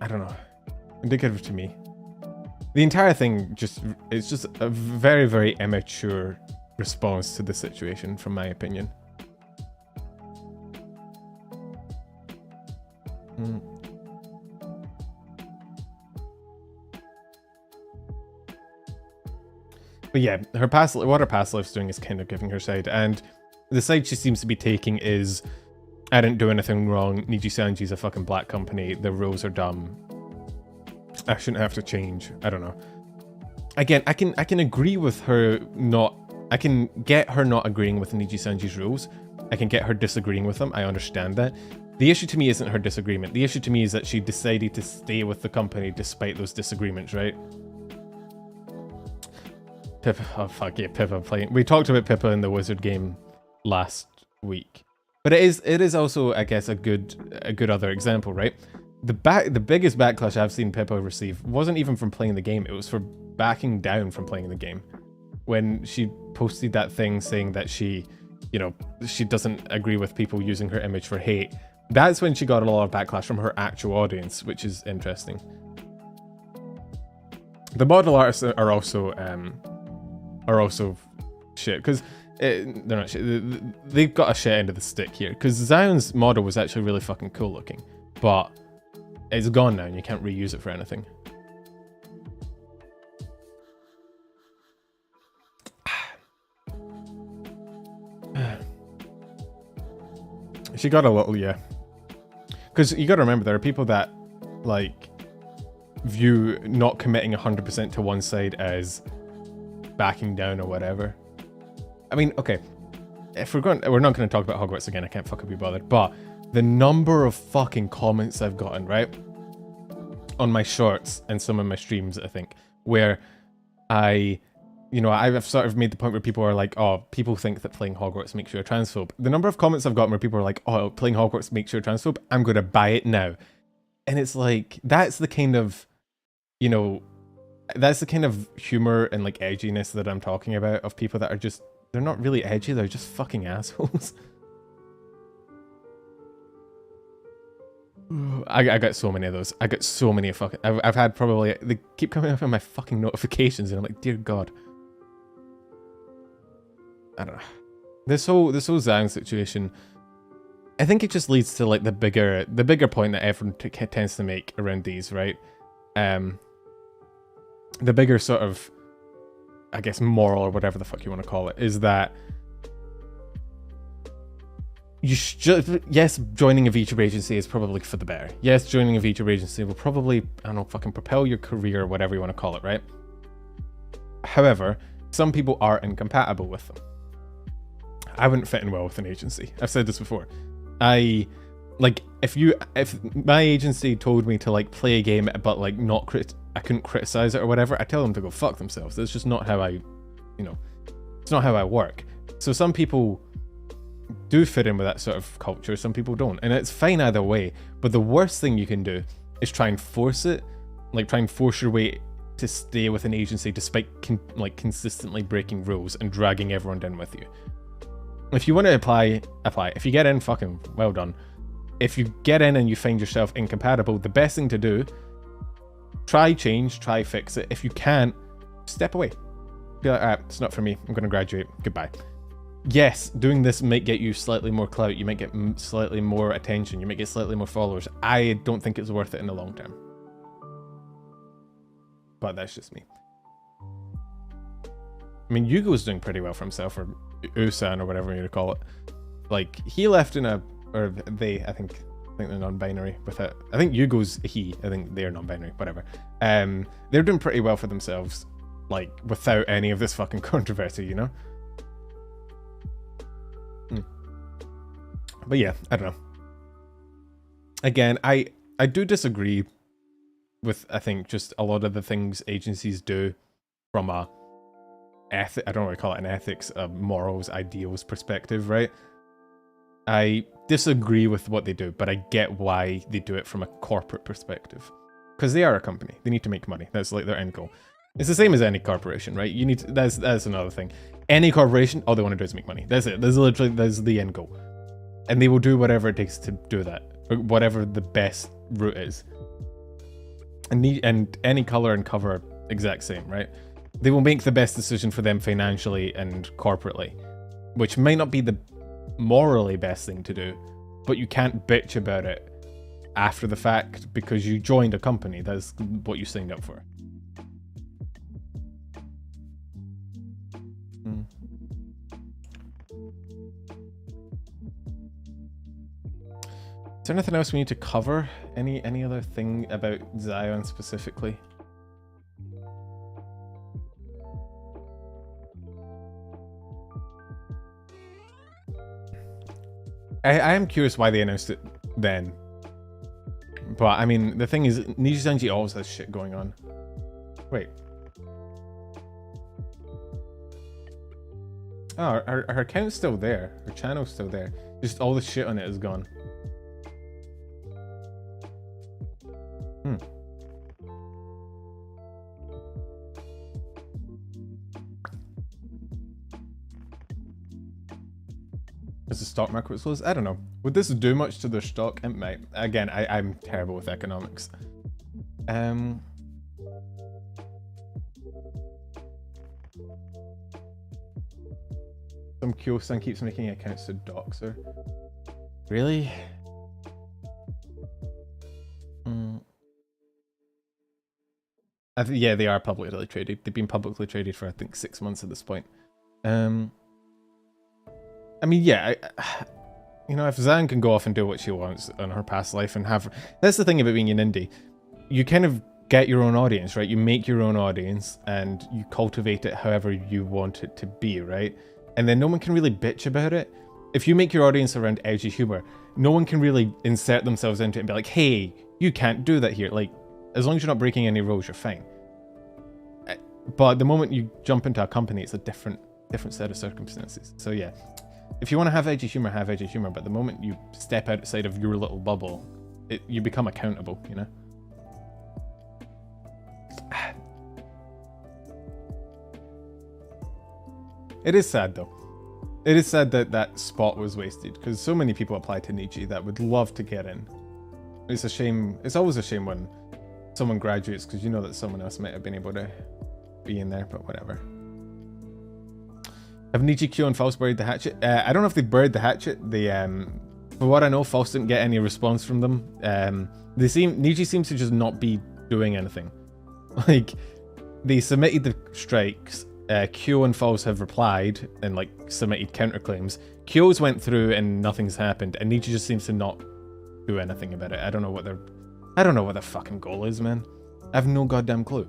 I don't know, indicative to me. The entire thing it's just a very, very immature response to the situation, from my opinion. But yeah, what her past life's doing is kind of giving her side, and the side she seems to be taking is, I didn't do anything wrong, nijisanji's a fucking black company, the rules are dumb. I shouldn't have to change. I don't know. Again, I can agree with her not... I can get her not agreeing with Nijisanji's rules. I can get her disagreeing with them. I understand that. The issue to me isn't her disagreement. The issue to me is that she decided to stay with the company despite those disagreements, right? Pippa, oh fuck yeah, Pippa playing. We talked about Pippa in the wizard game last week, but it is also, I guess, a good other example, right? The biggest backlash I've seen Pippa receive wasn't even from playing the game. It was for backing down from playing the game. When she posted that thing saying that she, you know, she doesn't agree with people using her image for hate. That's when she got a lot of backlash from her actual audience, which is interesting. The model artists are also shit, because they're not shit. They've got a shit end of the stick here, because Zaion's model was actually really fucking cool looking, but it's gone now and you can't reuse it for anything. She got a little, yeah. Because you got to remember, there are people that, like, view not committing 100% to one side as backing down or whatever. I mean, okay, if we're not going to talk about Hogwarts again, I can't fucking be bothered, but the number of fucking comments I've gotten, right, on my shorts and some of my streams, I think, where I've sort of made the point where people are like, oh, people think that playing Hogwarts makes you a transphobe. The number of comments I've gotten where people are like, oh, playing Hogwarts makes you a transphobe, I'm going to buy it now. And it's like, that's the kind of, you know, that's the kind of humor and like edginess that I'm talking about, of people that are just, they're not really edgy, they're just fucking assholes. I got so many of those. I got so many fucking, I've had probably, they keep coming up on my fucking notifications and I'm like, dear God. I don't know. This whole Zaion situation, I think it just leads to like the bigger point that everyone tends to make around these, right? The bigger sort of, I guess, moral or whatever the fuck you want to call it, is that you should, yes, joining a VTuber agency is probably for the better. Yes, joining a VTuber agency will probably, I don't know, fucking propel your career or whatever you want to call it, right? However, some people are incompatible with them. I wouldn't fit in well with an agency. I've said this before. If my agency told me to like play a game but like I couldn't criticize it or whatever, I tell them to go fuck themselves. That's just not how it's not how I work. So some people do fit in with that sort of culture, some people don't, and it's fine either way. But the worst thing you can do is try and force it, like try and force your way to stay with an agency despite consistently breaking rules and dragging everyone down with you. If you want to apply. If you get in, fucking well done. If you get in and you find yourself incompatible, the best thing to do, try change, try fix it. If you can't, step away. Be like, alright, it's not for me. I'm going to graduate. Goodbye. Yes, doing this might get you slightly more clout. You might get slightly more attention. You might get slightly more followers. I don't think it's worth it in the long term. But that's just me. I mean, Yagoo's doing pretty well for himself, or Usan, or whatever you call it. Like, he left in a, or they, I think they're non-binary with it. I think Yagoo's he, I think they're non-binary, whatever. They're doing pretty well for themselves, like, without any of this fucking controversy, you know? But yeah, I don't know. Again, I do disagree with, I think, just a lot of the things agencies do from a I don't want to call it an ethics, morals, ideals perspective, right? I disagree with what they do, but I get why they do it from a corporate perspective. Because they are a company. They need to make money. That's like their end goal. It's the same as any corporation, right? You need to, that's another thing. Any corporation, all they want to do is make money. That's it. That's the end goal. And they will do whatever it takes to do that. Whatever the best route is. And any color and cover, exact same, right? They will make the best decision for them financially and corporately, which might not be the morally best thing to do, but you can't bitch about it after the fact because you joined a company. That's what you signed up for. Is there anything else we need to cover? Any other thing about Zaion specifically? I am curious why they announced it then. But I mean, the thing is, Nijisanji always has shit going on. Wait. Oh, her account's still there. Her channel's still there. Just all the shit on it is gone. Is the stock market slows? I don't know. Would this do much to their stock? It might. Again, I'm terrible with economics. Some Kyo-san keeps making accounts to dox her. Really? Yeah, they are publicly traded. They've been publicly traded for I think 6 months at this point. I mean, yeah, you know, if Zan can go off and do what she wants on her past life and have... That's the thing about being an indie. You kind of get your own audience, right? You make your own audience and you cultivate it however you want it to be, right? And then no one can really bitch about it. If you make your audience around edgy humor, no one can really insert themselves into it and be like, hey, you can't do that here. Like, as long as you're not breaking any rules, you're fine. But the moment you jump into a company, it's a different set of circumstances. So yeah. If you want to have edgy humor, but the moment you step outside of your little bubble, you become accountable, you know? It is sad, though. It is sad that that spot was wasted, because so many people apply to Niji that would love to get in. It's a shame. It's always a shame when someone graduates, because you know that someone else might have been able to be in there, but whatever. Have Niji, Kyo, and False buried the hatchet? I don't know if they buried the hatchet. They, for what I know, False didn't get any response from them. Niji seems to just not be doing anything. Like, they submitted the strikes. Kyo and False have replied and like submitted counterclaims. Kyo's went through and nothing's happened, and Niji just seems to not do anything about it. I don't know what their fucking goal is, man. I have no goddamn clue.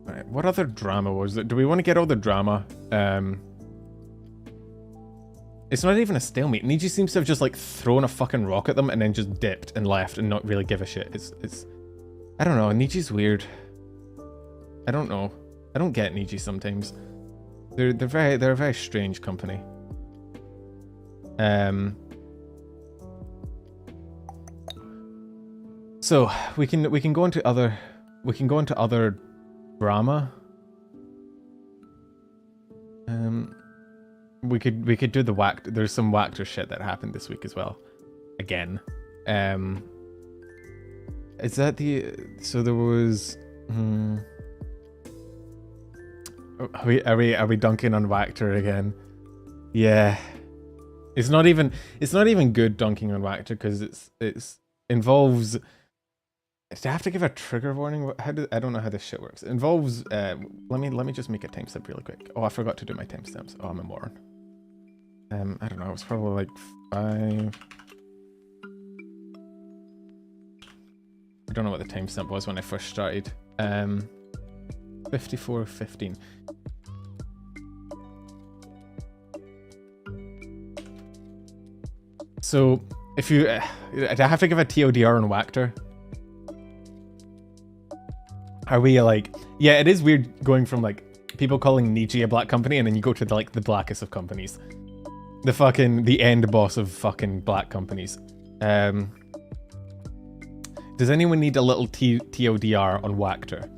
Right, what other drama was it? Do we want to get all the drama? It's not even a stalemate. Niji seems to have just like thrown a fucking rock at them and then just dipped and left and not really give a shit. It's I don't know. Niji's weird. I don't know. I don't get Niji sometimes. They're a very strange company. So we can go into other drama. We could do the Wactor. There's some Wactor shit that happened this week as well. Again. Is that the... So there was... Are we dunking on Wactor again? Yeah. It's not even good dunking on Wactor because it's involves... Do I have to give a trigger warning? I don't know how this shit works. It involves... let me just make a timestamp really quick. Oh, I forgot to do my timestamps. Oh, I'm a moron. I don't know. It was probably like 5... I don't know what the timestamp was when I first started. 54:15. So, if you... I have to give a TLDR on Wactor. Are we like... Yeah, it is weird going from like people calling Niji a black company and then you go to the blackest of companies. The end boss of fucking black companies. Does anyone need a little TLDR on Wactor?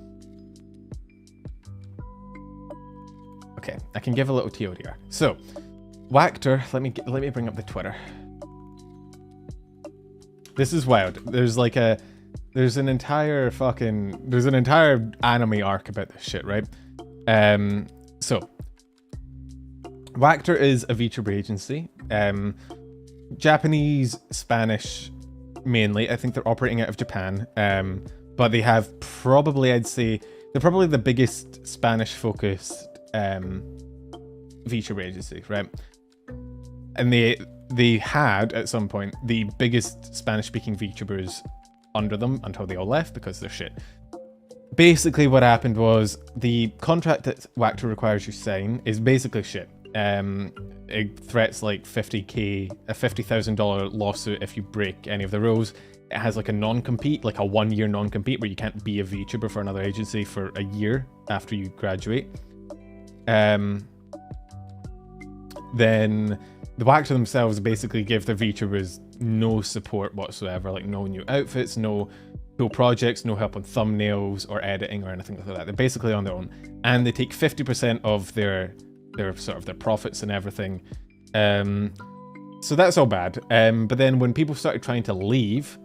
Okay, I can give a little TLDR. So, Wactor, let me bring up the Twitter. This is wild. There's an entire anime arc about this shit, right? So, Wactor is a VTuber agency. Japanese, Spanish, mainly. I think they're operating out of Japan. But they have probably, I'd say, they're probably the biggest Spanish-focused VTuber agency, right? and they had at some point the biggest Spanish-speaking VTubers under them until they all left because they're shit. Basically, what happened was the contract that Wactor requires you sign is basically shit. It threats like $50,000, a $50,000 lawsuit if you break any of the rules. It has like a non-compete, like a 1-year non-compete where you can't be a VTuber for another agency for a year after you graduate. Then the Wactor themselves basically give their VTubers no support whatsoever, like no new outfits, no projects, no help on thumbnails or editing or anything like that. They're basically on their own, and they take 50% of their sort of their profits and everything. So that's all bad. But then when people started trying to leave,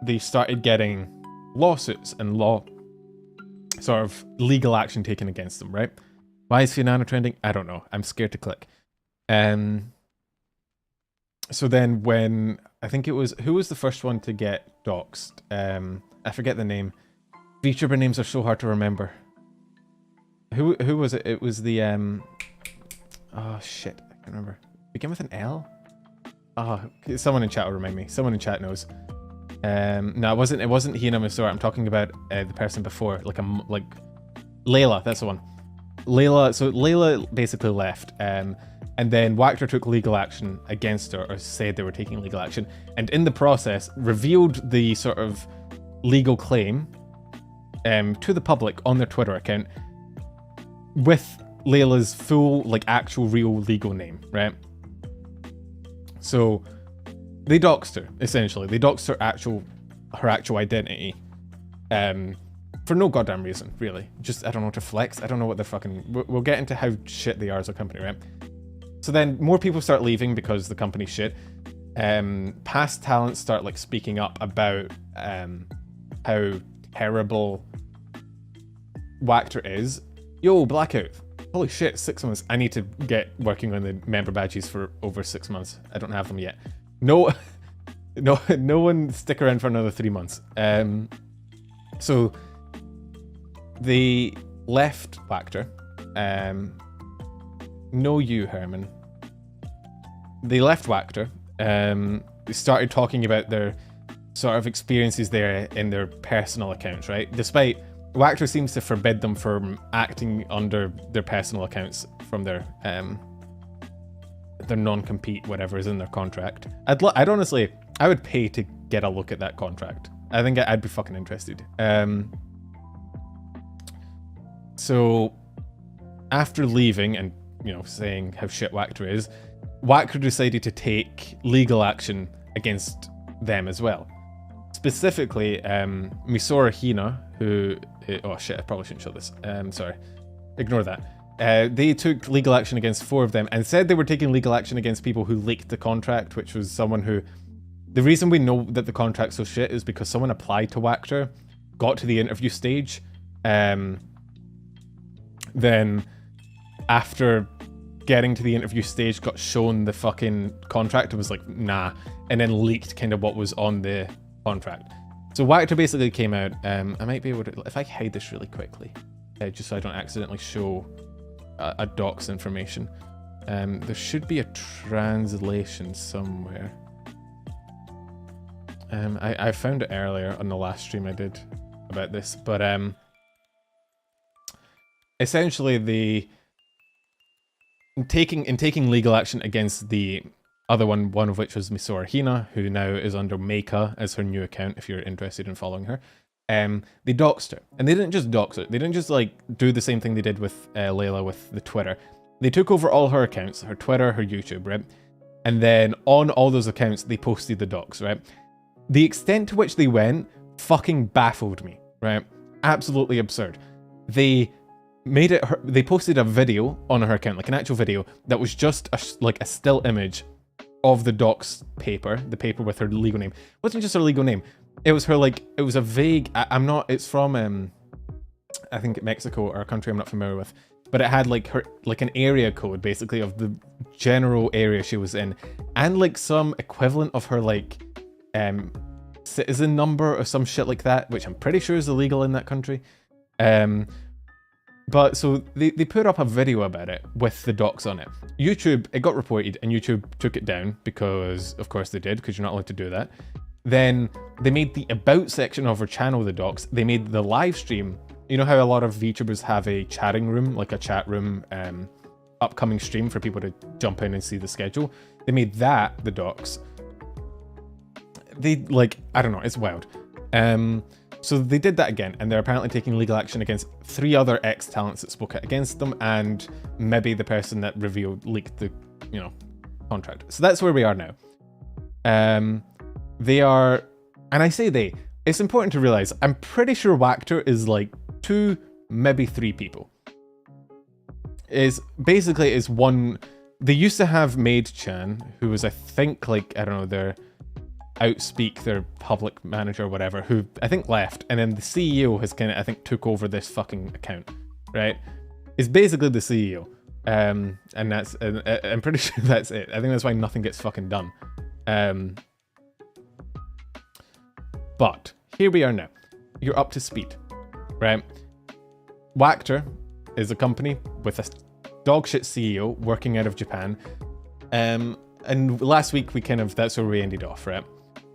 they started getting lawsuits and sort of legal action taken against them, right? Why is Fianana trending? I don't know. I'm scared to click. So then when, I think it was, who was the first one to get doxxed? I forget the name. VTuber names are so hard to remember. Who was it? It was the, oh shit, I can't remember. Begin with an L? Oh, someone in chat will remind me. Someone in chat knows. No, it wasn't Hina Musora. I'm talking about the person before, like Layla, that's the one. Layla, so Layla basically left, and then Wactor took legal action against her, or said they were taking legal action, and in the process revealed the sort of legal claim to the public on their Twitter account with Layla's full, like, actual real legal name, right? So they doxed her, essentially. They doxed her actual identity. For no goddamn reason, really. Just, I don't know, to flex. I don't know what they're fucking... We'll get into how shit they are as a company, right? So then more people start leaving because the company's shit. Past talents start, like, speaking up about how terrible Wactor is. Yo, Blackout. Holy shit, 6 months. I need to get working on the member badges for over 6 months. I don't have them yet. No, no one stick around for another 3 months. So they left Wactor. No, you, Herman. They left Wactor. They started talking about their sort of experiences there in their personal accounts, right? Despite Wactor seems to forbid them from acting under their personal accounts from their non-compete, whatever is in their contract. I'd honestly, I would pay to get a look at that contract. I think I'd be fucking interested. So after leaving and, you know, saying how shit Wactor is, Wactor decided to take legal action against them as well. Specifically, Misora Hina, who... Oh shit, I probably shouldn't show this. Sorry. Ignore that. They took legal action against 4 of them and said they were taking legal action against people who leaked the contract, which was someone who... The reason we know that the contract's so shit is because someone applied to Wactor, got to the interview stage, then after getting to the interview stage got shown the fucking contract and was like, nah, and then leaked kind of what was on the contract. So Wactor basically came out, I might be able to, if I hide this really quickly, just so I don't accidentally show a docs information. There should be a translation somewhere. I found it earlier on the last stream I did about this, but essentially in taking legal action against the other one of which was Misora Hina, who now is under Meika as her new account, if you're interested in following her. They doxed her. And they didn't just dox her. They didn't just, like, do the same thing they did with Layla with the Twitter. They took over all her accounts, her Twitter, her YouTube, right? And then on all those accounts, they posted the docs, right? The extent to which they went fucking baffled me, right? Absolutely absurd. They posted a video on her account, like an actual video, that was just a still image of the docs paper, the paper with her legal name. It wasn't just her legal name. It was her, like, it was a vague, it's from, I think Mexico, or a country I'm not familiar with, but it had, like, her, like, an area code, basically, of the general area she was in, and, like, some equivalent of her, like, citizen number or some shit like that, which I'm pretty sure is illegal in that country. But so they put up a video about it with the docs on it. YouTube, it got reported and YouTube took it down because, of course they did, because you're not allowed to do that. Then they made the about section of our channel the docs. They made the live stream. You know how a lot of VTubers have a chatting room, like a chat room, upcoming stream for people to jump in and see the schedule? They made that the docs. They, like, I don't know, it's wild. So they did that again, and they're apparently taking legal action against 3 other ex-talents that spoke out against them, and maybe the person that leaked the, contract. So that's where we are now. They are, and I say they, it's important to realize, I'm pretty sure Wactor is like 2, maybe 3 people. Is one, they used to have Maid-chan, who was, I think, like, I don't know, their Outspeak, their public manager or whatever, who I think left, and then the CEO has kind of, I think, took over this fucking account, right? It's basically the CEO, and that's, I'm pretty sure that's it. I think that's why nothing gets fucking done. But here we are now. You're up to speed, right? Wactor is a company with a dogshit CEO working out of Japan, and last week that's where we ended off, right?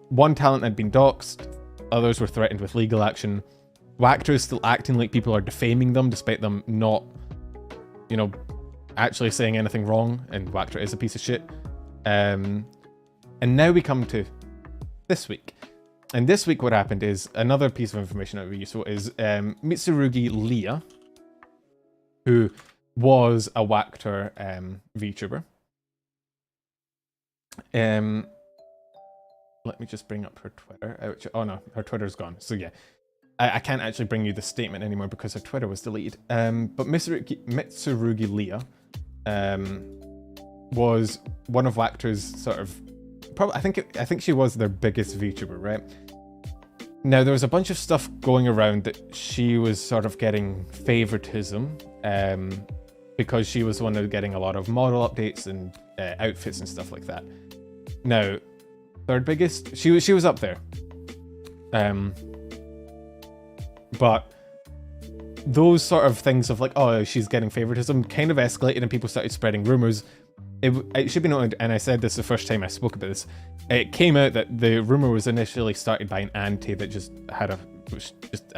One talent had been doxxed, others were threatened with legal action. Wactor is still acting like people are defaming them despite them not, actually saying anything wrong, and Wactor is a piece of shit. And now we come to this week. And this week what happened is, another piece of information that would be useful is Mitsurugi Leah, who was a Wactor VTuber. Let me just bring up her Twitter. Oh no, her Twitter's gone. So yeah, I can't actually bring you the statement anymore because her Twitter was deleted. But Mitsurugi Leah was one of Wactor's sort of, I think she was their biggest VTuber, right? Now there was a bunch of stuff going around that she was sort of getting favoritism because she was the one that was getting a lot of model updates and outfits and stuff like that. Now, third biggest, she was up there. But those sort of things of like, oh, she's getting favoritism kind of escalated and people started spreading rumors. It should be noted, and I said this the first time I spoke about this, it came out that the rumor was initially started by an auntie that just had I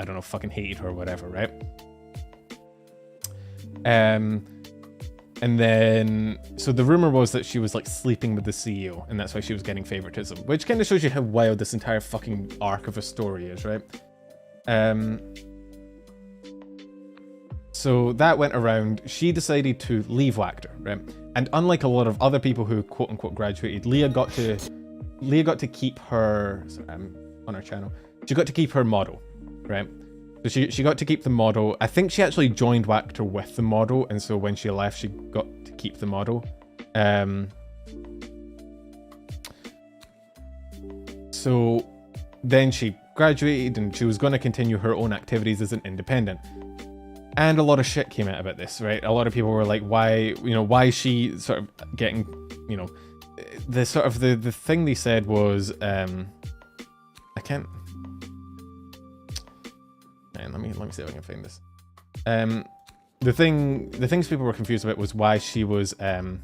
don't know, fucking hated her or whatever, right? And then, so the rumor was that she was like sleeping with the CEO, and that's why she was getting favoritism, which kind of shows you how wild this entire fucking arc of a story is, right? So that went around. She decided to leave Wactor, right? And unlike a lot of other people who quote unquote graduated, Leah got to keep her, sorry, I'm on her channel. She got to keep her model, right? So she got to keep the model. I think she actually joined Wactor with the model, and so when she left, she got to keep the model. So then she graduated, and she was going to continue her own activities as an independent. And a lot of shit came out about this, right? A lot of people were like, why is she sort of getting, the sort of the thing they said was, I can't. Man, let me see if I can find this. The things people were confused about was why she was her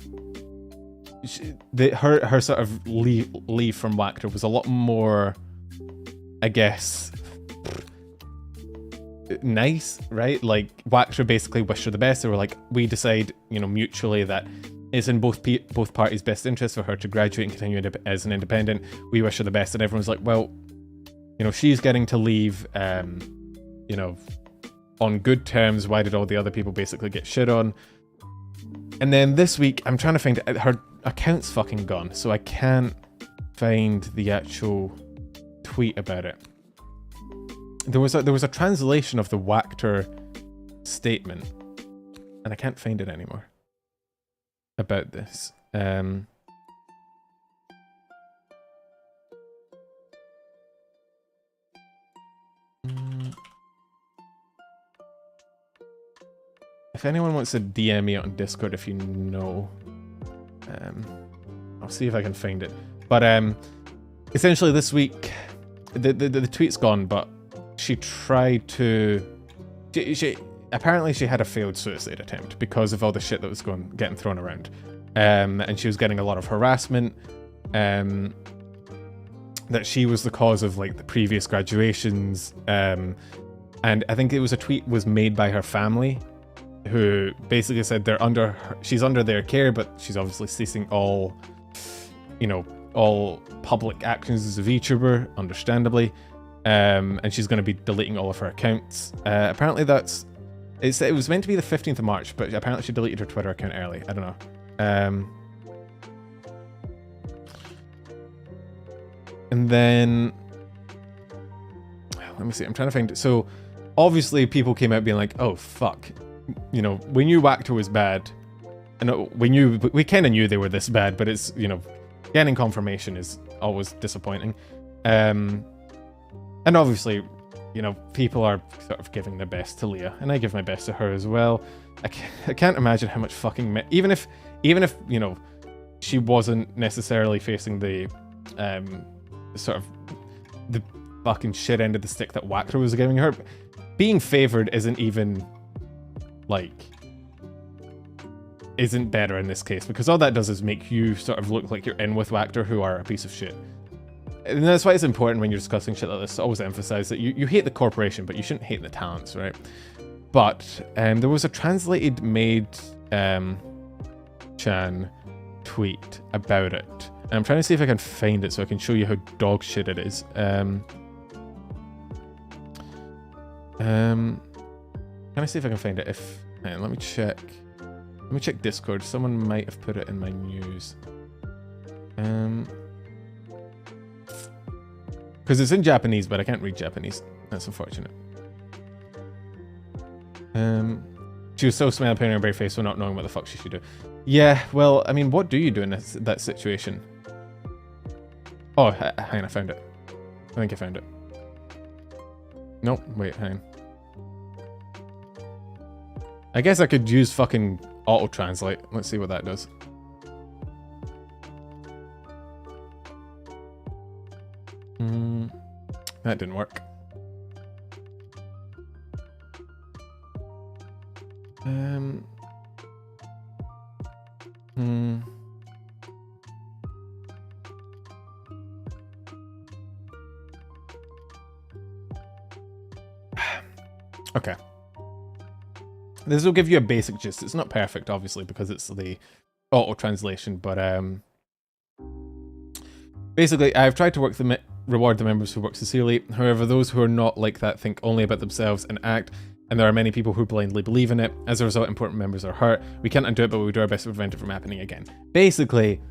sort of leave from Wactor was a lot more, I guess, nice, right? Like Wactor basically wished her the best. They were like, we decide, mutually that it's in both parties' best interest for her to graduate and continue as an independent. We wish her the best, and everyone's like, well, she's getting to leave, on good terms. Why did all the other people basically get shit on? And then this week, I'm trying to find it. Her account's fucking gone, so I can't find the actual tweet about it. There was a translation of the Wactor statement, and I can't find it anymore about this. If anyone wants to DM me on Discord, if you know, I'll see if I can find it. But essentially this week, the tweet's gone, but she tried to. apparently she had a failed suicide attempt because of all the shit that was getting thrown around. And she was getting a lot of harassment. That she was the cause of like the previous graduations. And I think it was a tweet was made by her family, who basically said she's under their care, but she's obviously ceasing all public actions as a VTuber, understandably. And she's going to be deleting all of her accounts. Apparently it was meant to be the 15th of March, but apparently she deleted her Twitter account early. I don't know. And then, let me see, I'm trying to find it. So obviously people came out being like, oh fuck, we knew Wactor was bad. And we kind of knew they were this bad, but it's, getting confirmation is always disappointing. And obviously, people are sort of giving their best to Leah, and I give my best to her as well. I can't imagine how much fucking, even if, she wasn't necessarily facing the, sort of the fucking shit end of the stick that Wactor was giving her. Being favored isn't better in this case, because all that does is make you sort of look like you're in with Wactor, who are a piece of shit. And that's why it's important when you're discussing shit like this to always emphasize that you hate the corporation, but you shouldn't hate the talents, right? But there was a translated made Chan tweet about it. And I'm trying to see if I can find it so I can show you how dog shit it is. Trying to see if I can find it. Let me check. Let me check Discord. Someone might have put it in my news. Because it's in Japanese, but I can't read Japanese. That's unfortunate. She was so smiling, painting her brave face, so not knowing what the fuck she should do. Yeah, well, I mean, what do you do in that situation? Oh, hang on, I found it. I think I found it. Nope, wait, hang on. I guess I could use fucking auto-translate. Let's see what that does. That didn't work. Okay. This will give you a basic gist. It's not perfect, obviously, because it's the auto-translation, but basically, I've tried to reward the members who work sincerely. However, those who are not like that think only about themselves and act, and there are many people who blindly believe in it. As a result, important members are hurt. We can't undo it, but we do our best to prevent it from happening again. Basically,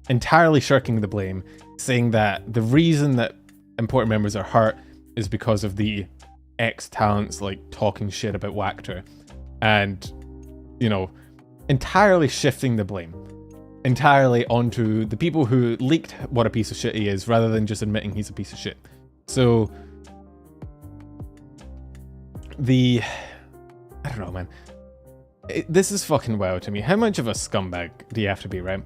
entirely shirking the blame, saying that the reason that important members are hurt is because of the ex-talents like talking shit about Wactor, and entirely shifting the blame entirely onto the people who leaked what a piece of shit he is, rather than just admitting he's a piece of shit. So I don't know, man. This is fucking wild to me. How much of a scumbag do you have to be, right?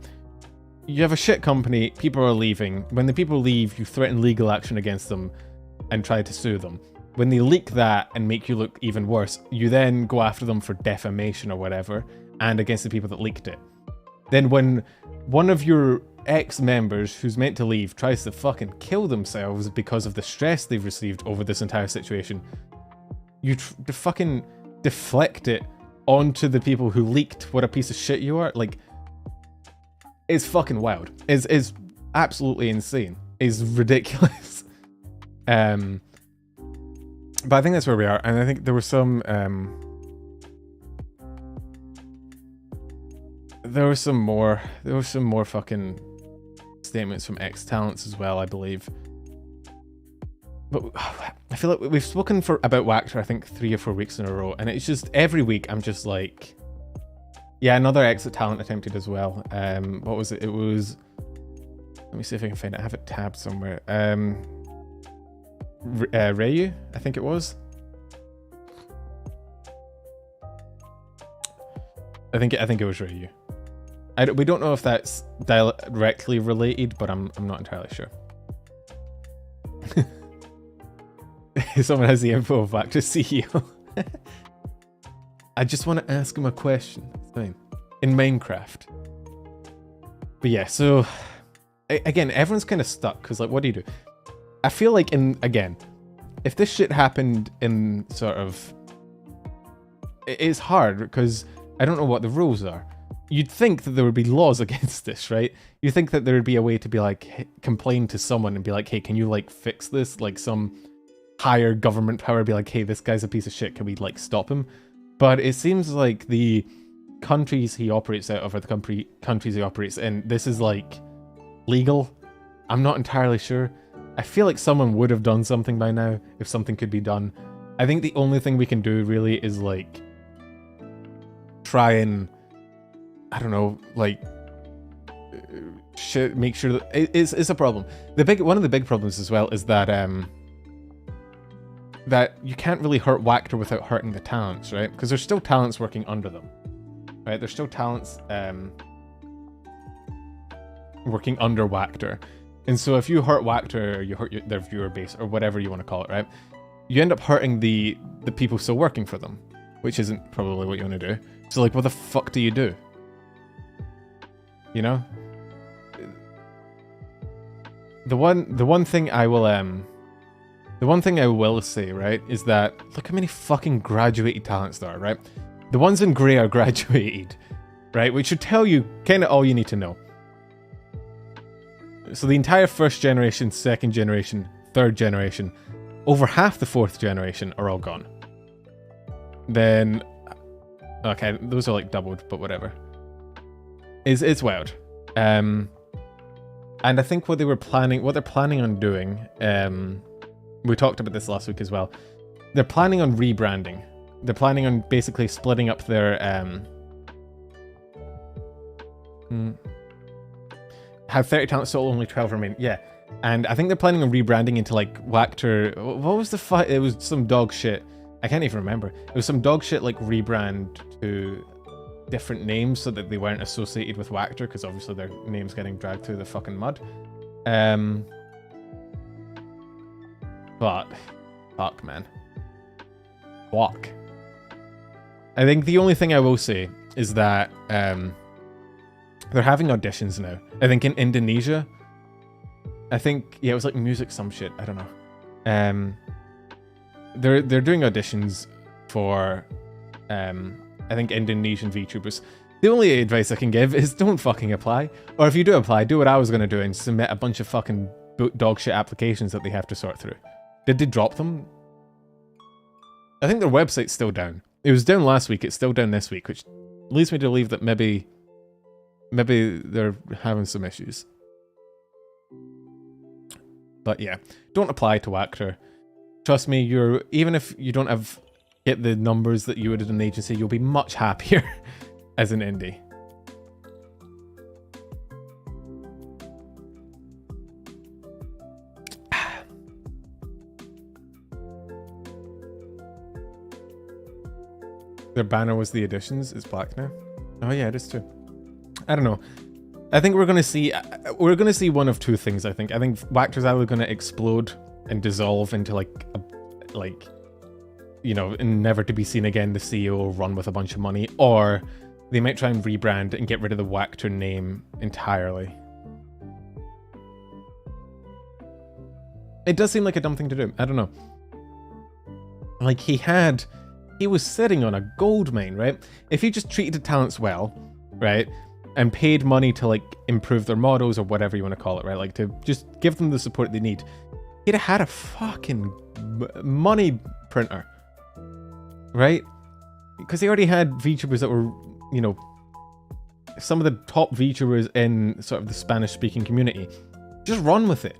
You have a shit company, people are leaving. When the people leave, you threaten legal action against them and try to sue them. When they leak that and make you look even worse, you then go after them for defamation or whatever, and against the people that leaked it. Then when one of your ex-members who's meant to leave tries to fucking kill themselves because of the stress they've received over this entire situation, you fucking deflect it onto the people who leaked what a piece of shit you are. Like, it's fucking wild. It's absolutely insane. It's ridiculous. But I think that's where we are, and I think there were some more fucking statements from ex-talents as well, I believe. But I feel like we've spoken about Wactor, I think 3 or 4 weeks in a row, and it's just every week I'm just like, yeah, another ex-talent attempted as well. What was it? It was, let me see if I can find it. I have it tabbed somewhere. Ryu, I think it was. I think it was Ryu. We don't know if that's directly related, but I'm not entirely sure. Someone has the info of Wactor CEO. I just want to ask him a question. It's fine. In Minecraft. But yeah, so again, everyone's kind of stuck because like, what do you do? I feel like if this shit happened in sort of, it's hard because I don't know what the rules are. You'd think that there would be laws against this, right? You'd think that there would be a way to be like, complain to someone and be like, hey, can you like fix this? Like some higher government power be like, hey, this guy's a piece of shit. Can we like stop him? But it seems like the countries he operates out of, or the countries he operates in, this is like legal. I'm not entirely sure. I feel like someone would have done something by now if something could be done. I think the only thing we can do really is like try and, I don't know, like make sure that it's a problem. One of the big problems as well is that that you can't really hurt Wactor without hurting the talents, right? Because there's still talents working under them, right? There's still talents working under Wactor. And so if you hurt Wactor, or you hurt their viewer base, or whatever you want to call it, right? You end up hurting the people still working for them, which isn't probably what you want to do. So like, what the fuck do you do? You know? The one thing I will say, right, is that look how many fucking graduated talents there are, right? The ones in grey are graduated, right? Which should tell you kind of all you need to know. So the entire first generation, second generation, third generation, over half the fourth generation are all gone. Then, okay, those are like doubled, but whatever. It's wild. And I think what they're planning on doing, we talked about this last week as well. They're planning on rebranding. They're planning on basically splitting up their have 30 talents, so only 12 remain. Yeah. And I think they're planning on rebranding into like Wactor. What was the fight? It was some dog shit. I can't even remember. It was some dog shit like rebrand to different names so that they weren't associated with Wactor, because obviously their name's getting dragged through the fucking mud. But fuck, man. Fuck. I think the only thing I will say is that they're having auditions now. I think in Indonesia. I think, yeah, it was like music, some shit. I don't know. They're doing auditions for, I think, Indonesian VTubers. The only advice I can give is don't fucking apply. Or if you do apply, do what I was going to do and submit a bunch of fucking dog shit applications that they have to sort through. Did they drop them? I think their website's still down. It was down last week, it's still down this week, which leads me to believe that maybe they're having some issues. But yeah, don't apply to Wactor. Trust me, even if you don't get the numbers that you would at an agency, you'll be much happier as an indie. Their banner was the additions. It's black now. Oh yeah, it is too. I don't know. I think we're gonna see one of two things. I think Wactor's either gonna explode and dissolve into like you know, and never to be seen again. The CEO will run with a bunch of money, or they might try and rebrand and get rid of the Wactor name entirely. It does seem like a dumb thing to do. I don't know. Like he was sitting on a gold mine, right? If he just treated the talents well, right? And paid money to like improve their models or whatever you want to call it, right? Like to just give them the support they need. He'd have had a fucking money printer, right? Because he already had VTubers that were, you know, some of the top VTubers in sort of the Spanish-speaking community. Just run with it.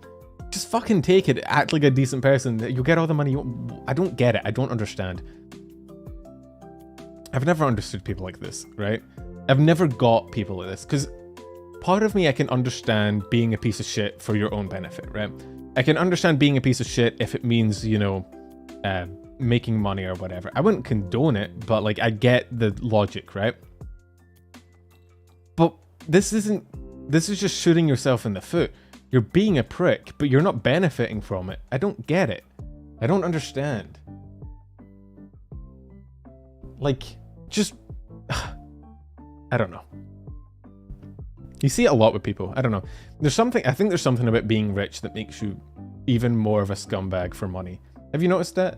Just fucking take it. Act like a decent person. You'll get all the money you want. I don't get it. I don't understand. I've never understood people like this, right? I've never got people like this, because part of me, I can understand being a piece of shit for your own benefit, right? I can understand being a piece of shit if it means, you know, making money or whatever. I wouldn't condone it, but like I get the logic, right? But this is just shooting yourself in the foot. You're being a prick, but you're not benefiting from it. I don't get it. I don't understand. Like, just, I don't know. You see it a lot with people. I don't know. I think there's something about being rich that makes you even more of a scumbag for money. Have you noticed that?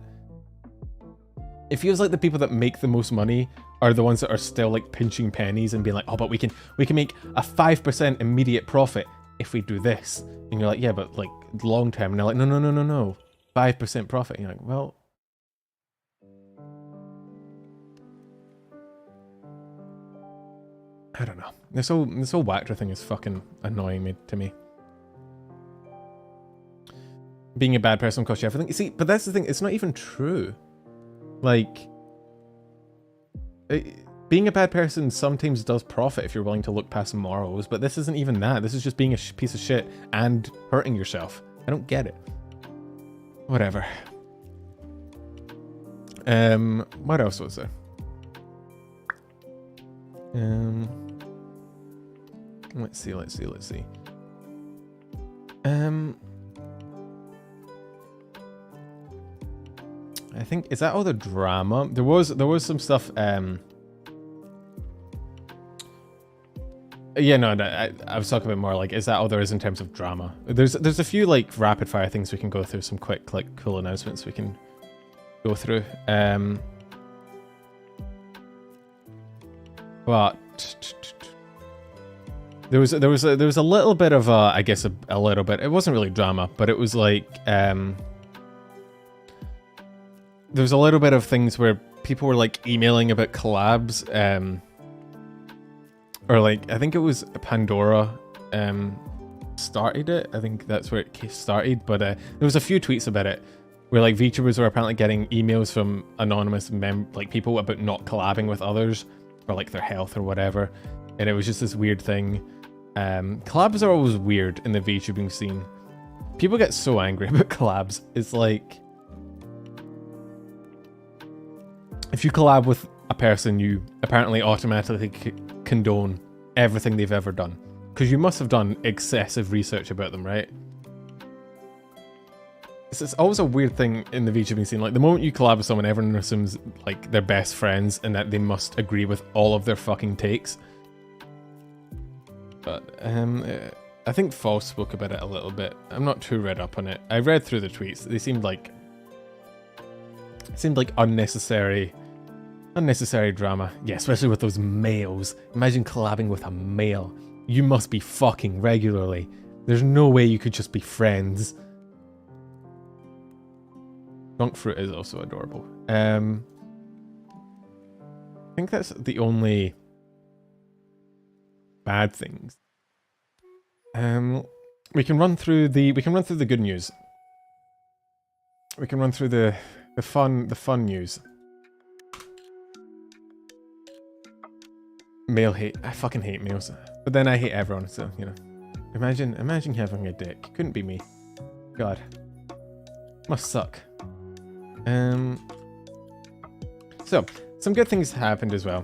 It feels like the people that make the most money are the ones that are still like pinching pennies and being like, oh, but we can make a 5% immediate profit if we do this. And you're like, yeah, but like long term. And they're like, no. 5% profit. And you're like, well, I don't know. This whole Wactor thing is fucking annoying to me. Being a bad person costs you everything. You see, but that's the thing. It's not even true. Like, being a bad person sometimes does profit if you're willing to look past morals, but this isn't even that. This is just being a piece of shit and hurting yourself. I don't get it. Whatever. What else was there? Let's see. I think, is that all the drama? There was some stuff, yeah, no, I was talking about more like, is that all there is in terms of drama? There's a few like rapid fire things we can go through, some quick like cool announcements we can go through. But there was a little bit of I guess a little bit. It wasn't really drama, but it was like there was a little bit of things where people were like emailing about collabs, or like I think it was Pandora started it. I think that's where it started, but there was a few tweets about it where like VTubers were apparently getting emails from anonymous like people about not collabing with others for like their health or whatever, and it was just this weird thing. Collabs are always weird in the VTubing scene. People get so angry about collabs. It's like, if you collab with a person, you apparently automatically condone everything they've ever done. Because you must have done excessive research about them, right? It's always a weird thing in the VTubing scene. Like, the moment you collab with someone, everyone assumes, like, they're best friends and that they must agree with all of their fucking takes. But, I think False spoke about it a little bit. I'm not too read up on it. I read through the tweets. They seemed like unnecessary drama. Yeah, especially with those males. Imagine collabing with a male. You must be fucking regularly. There's no way you could just be friends. Skunk Fruit is also adorable. I think that's the only bad things. We can run through the good news. We can run through the fun news. Male hate. I fucking hate males. But then I hate everyone, so, you know. Imagine having a dick. Couldn't be me. God. Must suck. So, some good things happened as well.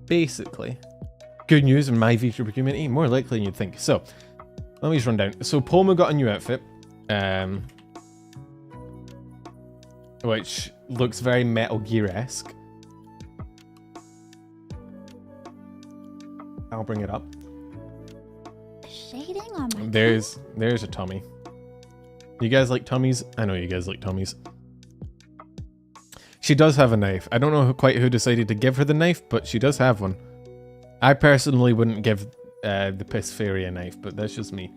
Basically, good news in my VTuber community, more likely than you'd think. So, let me just run down. So, Polka got a new outfit, which looks very Metal Gear-esque. I'll bring it up. Shading on my There's a tummy. You guys like tummies? I know you guys like tummies. She does have a knife. I don't know quite who decided to give her the knife, but she does have one. I personally wouldn't give the Piss Fairy a knife, but that's just me.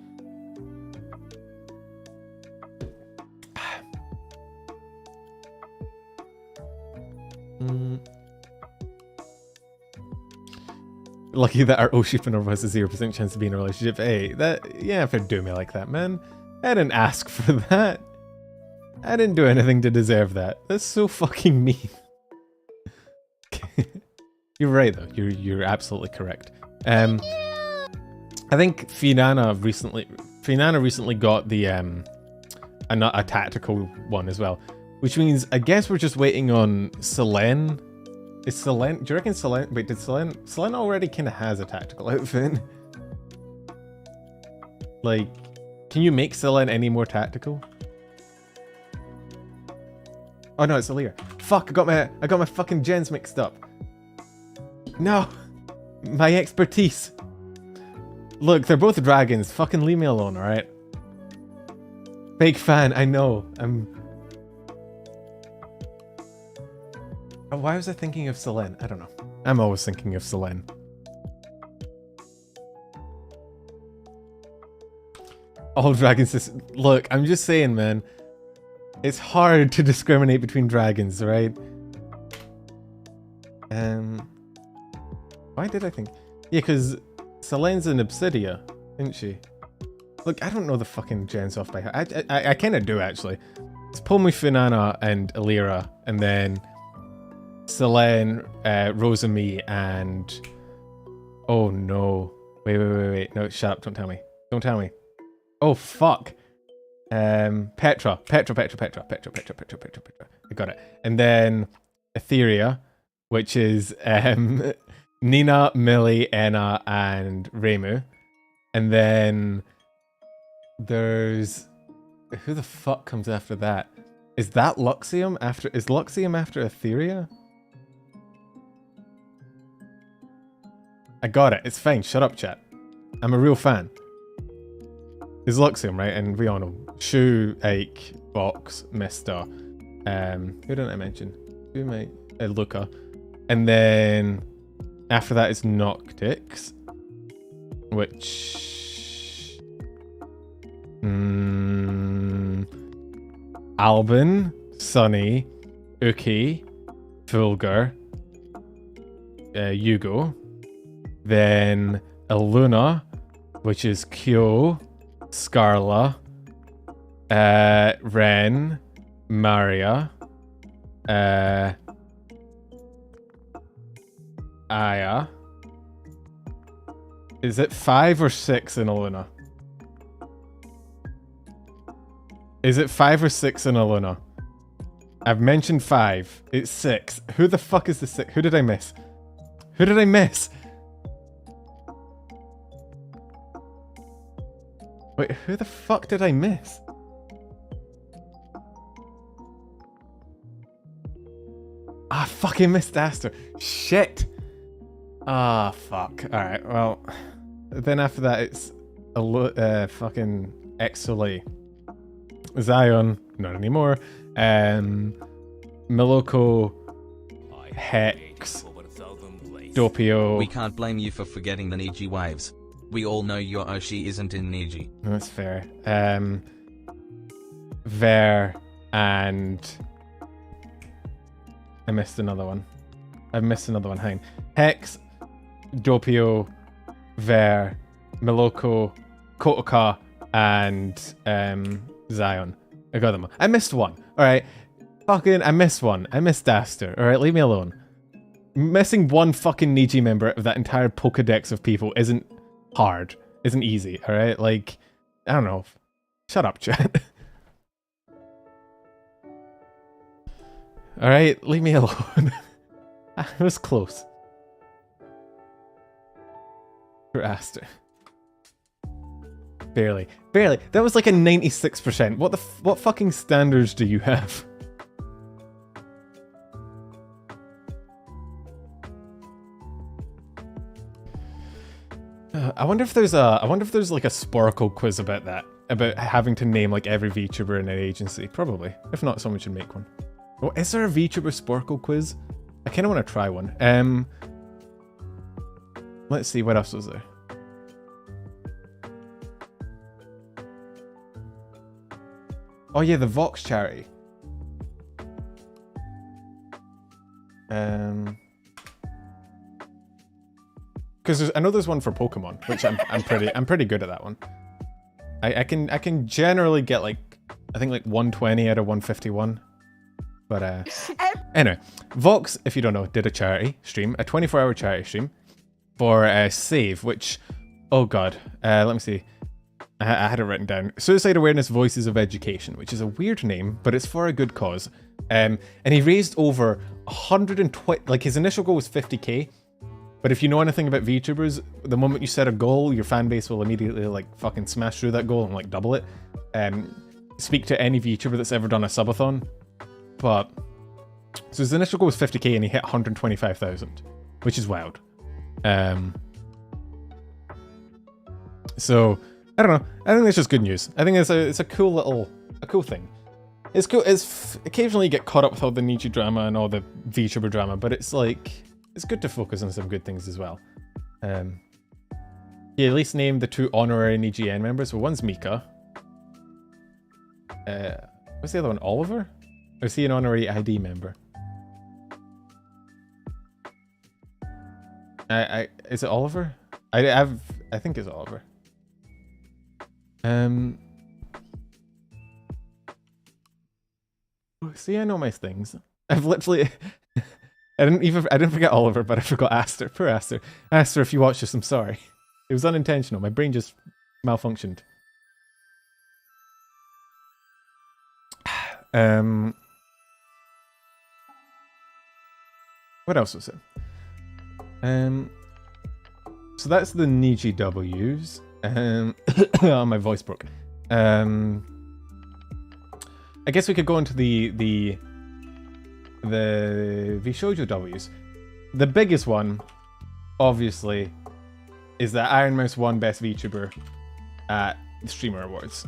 Lucky that our Oshipreneur has a 0% chance to be in a relationship. Hey, yeah, if they're doing me like that, man. I didn't ask for that. I didn't do anything to deserve that. That's so fucking mean. You're right though. You're absolutely correct. I think Finana recently got the a tactical one as well, which means I guess we're just waiting on Selene. Is Selene? Do you reckon Selene? Wait, did Selene? Selene already kind of has a tactical outfit. Like, Can you make Selene any more tactical? Oh no, it's Aaliyah. Fuck, I got my fucking gens mixed up. No! My expertise. Look, they're both dragons. Fucking leave me alone, alright? Big fan, I know. Oh, why was I thinking of Selene? I don't know. I'm always thinking of Selene. All dragons. Look, I'm just saying, man. It's hard to discriminate between dragons, right? Why did I think? Yeah, because Selene's an Obsidia, isn't she? Look, I don't know the fucking gens off by heart. I kind of do, actually. It's Pomi Funana and Alira, and then Selene, Rosami, and... Oh, no. Wait. No, shut up. Don't tell me. Don't tell me. Oh, fuck. Petra. I got it. And then Etheria, which is Nina, Millie, Enna, and Reimu. And then there's... Who the fuck comes after that? Is that Luxium after... Is Luxium after Etheria? I got it. It's fine. Shut up, chat. I'm a real fan. It's Luxium, right? And we all know. Shu, Ike, Box, Mister. Who didn't I mention? Who am I? Luca. And then after that is Noctix, which Albin, Sunny, Uki, Fulgur, Yagoo, then Eluna, which is Kyo, Scarla, Ren, Maria, Aya. Is it 5 or 6 in Eluna? Is it 5 or 6 in Eluna? I've mentioned 5. It's 6. Who the fuck is the 6? Who did I miss? Who did I miss? Wait, who the fuck did I miss? Ah, fucking missed Aster. Shit. Ah, fuck. Alright, well. Then after that, it's fucking Exoli. Zaion, not anymore. Miloko, Hex, Doppio. We can't blame you for forgetting the Niji wives. We all know your Oshi isn't in Niji. That's fair. Ver and... I missed another one. I've missed another one. Hang. Hex, Doppio, Ver, Miloko, Kotoka, and Zaion. I got them all. I missed one. Alright. Fucking, I missed one. I missed Aster. Alright, leave me alone. Missing one fucking Niji member of that entire Pokedex of people isn't hard. Isn't easy, alright? Like, I don't know. Shut up, chat. Alright, leave me alone. I was close. For Aster. Barely. Barely. That was like a 96%. What fucking standards do you have? I wonder if there's like a Sporkle quiz about that. About having to name like every VTuber in an agency. Probably. If not, someone should make one. Oh, is there a VTuber Sporkle quiz? I kind of want to try one. Let's see, what else was there? Oh yeah, the Vox charity. Because I know there's one for Pokemon, which I'm pretty good at that one. I can generally get like, I think like 120 out of 151. But anyway, Vox, if you don't know, did a charity stream, a 24-hour charity stream for Save, which, oh god, let me see. I had it written down. Suicide Awareness Voices of Education, which is a weird name, but it's for a good cause. And he raised over 120, like his initial goal was 50k. But if you know anything about VTubers, the moment you set a goal, your fan base will immediately like fucking smash through that goal and like double it. Speak to any VTuber that's ever done a subathon. But so his initial goal was 50k and he hit 125,000, which is wild. So I don't know. I think that's just good news. I think it's a cool thing. It's cool. Occasionally you get caught up with all the Niji drama and all the VTuber drama, but it's like it's good to focus on some good things as well. He at least named the 2 honorary NEGN members. Well, one's Mika. What's the other one? Oliver? Or is he an honorary ID member? Is it Oliver? I think it's Oliver. See, I know my things. I've literally I didn't forget Oliver, but I forgot Aster. Poor Aster. Aster, if you watch this, I'm sorry. It was unintentional. My brain just malfunctioned. What else was it? So that's the Niji W's. Oh, my voice broke. I guess we could go into the vshojo W's. The biggest one, obviously, is that Iron Mouse won Best VTuber at the Streamer Awards.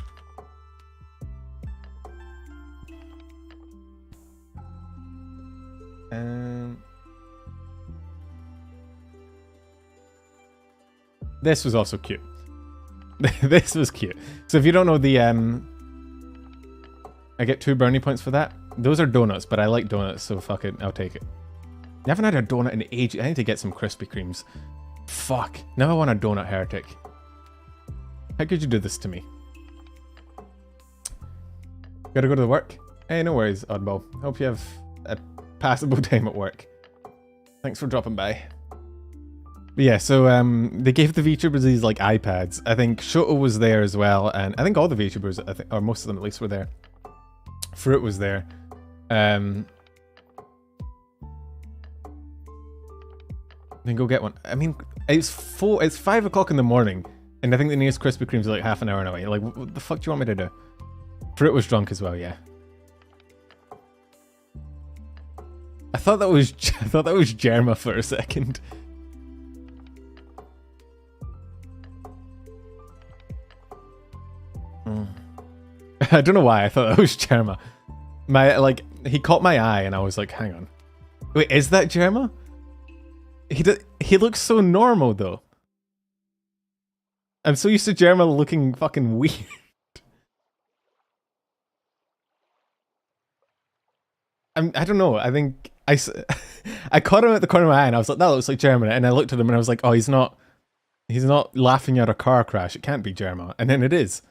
This was also cute. This was cute. So if you don't know the I get 2 brownie points for that. Those are donuts, but I like donuts, so fuck it, I'll take it. I haven't had a donut in ages. I need to get some Krispy Kremes. Fuck. Now I want a donut, heretic. How could you do this to me? Gotta go to the work? Hey, no worries, oddball. Hope you have a passable time at work. Thanks for dropping by. But yeah, so they gave the VTubers these like iPads. I think Shoto was there as well, and I think all the VTubers, I think, or most of them at least, were there. Fruit was there. Then go get one. I mean, it's 5 o'clock in the morning, and I think the nearest Krispy Kreme's like half an hour away. Like, what the fuck do you want me to do? Fruit was drunk as well, yeah. I thought that was Germa for a second. I don't know why I thought that was Germa. He caught my eye and I was like, hang on. Wait, is that Germa? He looks so normal though. I'm so used to Germa looking fucking weird. I don't know. I think I caught him at the corner of my eye and I was like, that looks like Germa. And I looked at him and I was like, oh, he's not laughing at a car crash. It can't be Germa. And then it is.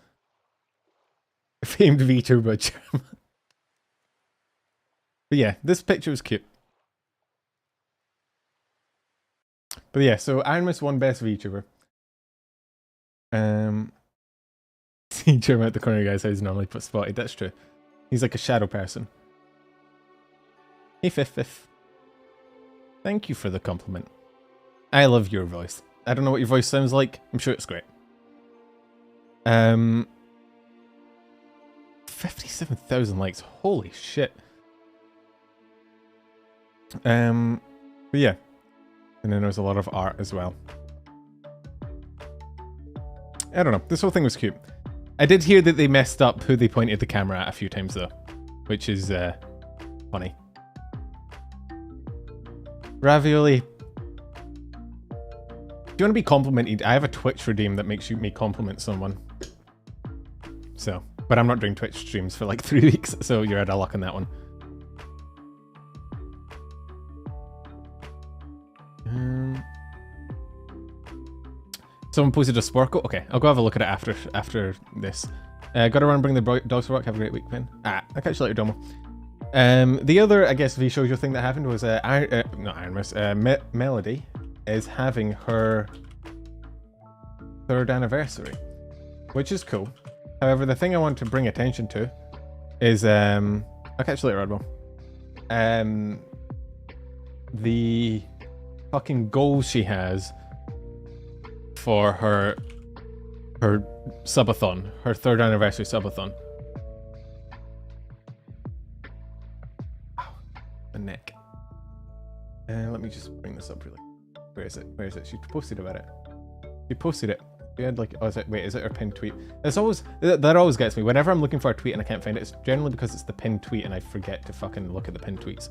Famed VTuber Germa. But yeah, this picture was cute. But yeah, so Iron Mouse won Best VTuber. See Germa at the corner, guys, how he's normally put spotted. That's true. He's like a shadow person. Hey, Fifth. Thank you for the compliment. I love your voice. I don't know what your voice sounds like. I'm sure it's great. 57,000 likes. Holy shit. But yeah. And then there's a lot of art as well. I don't know. This whole thing was cute. I did hear that they messed up who they pointed the camera at a few times though, which is funny. Ravioli. Do you want to be complimented? I have a Twitch redeem that makes me compliment someone. So, but I'm not doing Twitch streams for like 3 weeks, so you're out of luck on that one. Someone posted a Sporkle. Okay, I'll go have a look at it after this. Gotta run and bring the dogs to work. Have a great week, Finn. I'll catch you later, Domo. The other, I guess, vshojo thing that happened was not Iron Mouse. Melody is having her 3rd anniversary, which is cool. However, the thing I want to bring attention to is I'll catch you later, Oddball. The fucking goals she has for her subathon, her 3rd anniversary subathon. Ow, my neck. Let me just bring this up really. Where is it? Where is it? She posted about it. She posted it. She had like, oh, is it her pinned tweet? It's always, that always gets me. Whenever I'm looking for a tweet and I can't find it, it's generally because it's the pinned tweet and I forget to fucking look at the pinned tweets.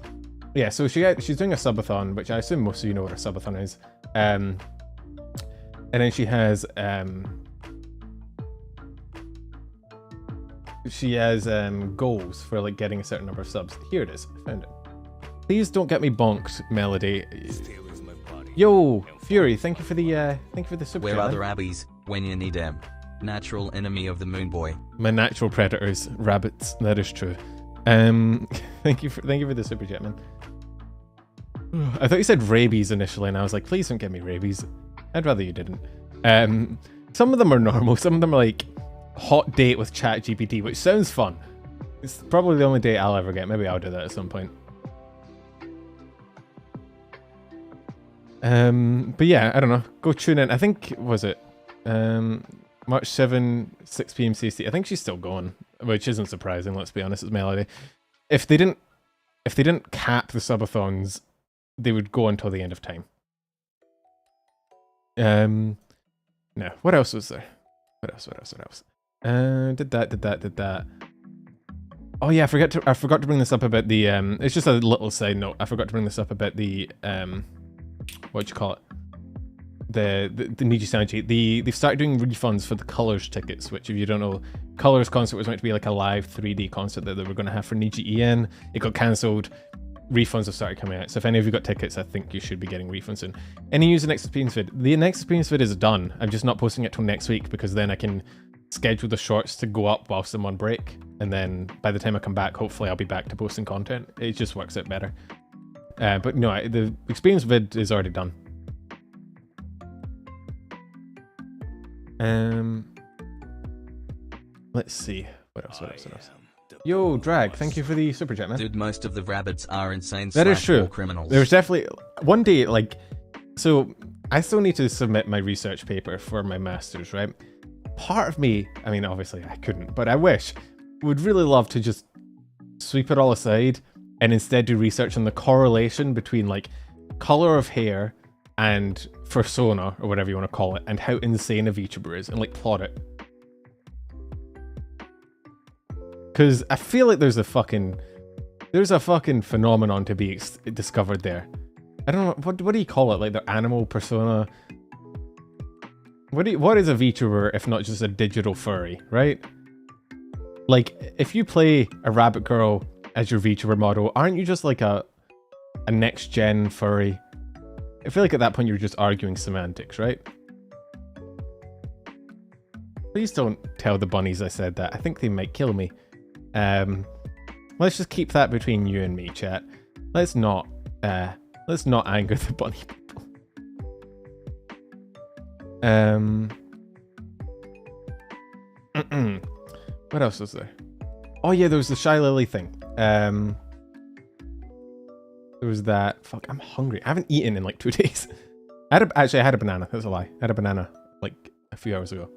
Yeah, so she's doing a subathon, which I assume most of you know what a subathon is. And then she has goals for like getting a certain number of subs. Here it is. I found it. Please don't get me bonked, Melody. Yo, Fury, thank you for the super Where chat. are the rabbies when you need them? Natural enemy of the moon boy. My natural predators, rabbits. That is true. Thank you for the super chat, man. I thought you said rabies initially, and I was like, please don't get me rabies. I'd rather you didn't. Some of them are normal. Some of them are like hot date with ChatGPT, which sounds fun. It's probably the only date I'll ever get. Maybe I'll do that at some point. But yeah, I don't know. Go tune in. I think, was it March 7, 6 p.m. CST. I think she's still going, which isn't surprising. Let's be honest, it's Melody. If they didn't cap the subathons, they would go until the end of time. No. What else was there? What else? Did that. Oh yeah, I forgot to bring this up about the it's just a little side note. I forgot to bring this up about the what do you call it? The nijisanji. They've started doing refunds for the Colors tickets, which if you don't know, Colors concert was meant to be like a live 3D concert that they were going to have for Niji EN. It got cancelled. Refunds have started coming out. So if any of you got tickets, I think you should be getting refunds soon. Any news of next experience vid? The next experience vid is done. I'm just not posting it till next week because then I can schedule the shorts to go up whilst I'm on break. And then by the time I come back, hopefully I'll be back to posting content. It just works out better. But no, the experience vid is already done. Let's see. What else? Yo, Drag, thank you for the super chat, man. Dude, most of the rabbits are insane. That is true. Criminals. There's definitely one day, like, so I still need to submit my research paper for my master's, right? Part of me, I mean, obviously I couldn't, but I would really love to just sweep it all aside and instead do research on the correlation between like color of hair and persona, or whatever you want to call it, and how insane a VTuber is, and like plot it. Because I feel like there's a fucking phenomenon to be discovered there. I don't know, what do you call it? Like their animal persona? What is a VTuber if not just a digital furry, right? Like, if you play a rabbit girl as your VTuber model, aren't you just like a next-gen furry? I feel like at that point you're just arguing semantics, right? Please don't tell the bunnies I said that. I think they might kill me. Let's just keep that between you and me, chat. Let's not anger the bunny people. What else was there? Oh yeah, there was the Shylily thing. There was that. Fuck, I'm hungry. I haven't eaten in like 2 days. I had a banana. That's a lie. I had a banana like a few hours ago.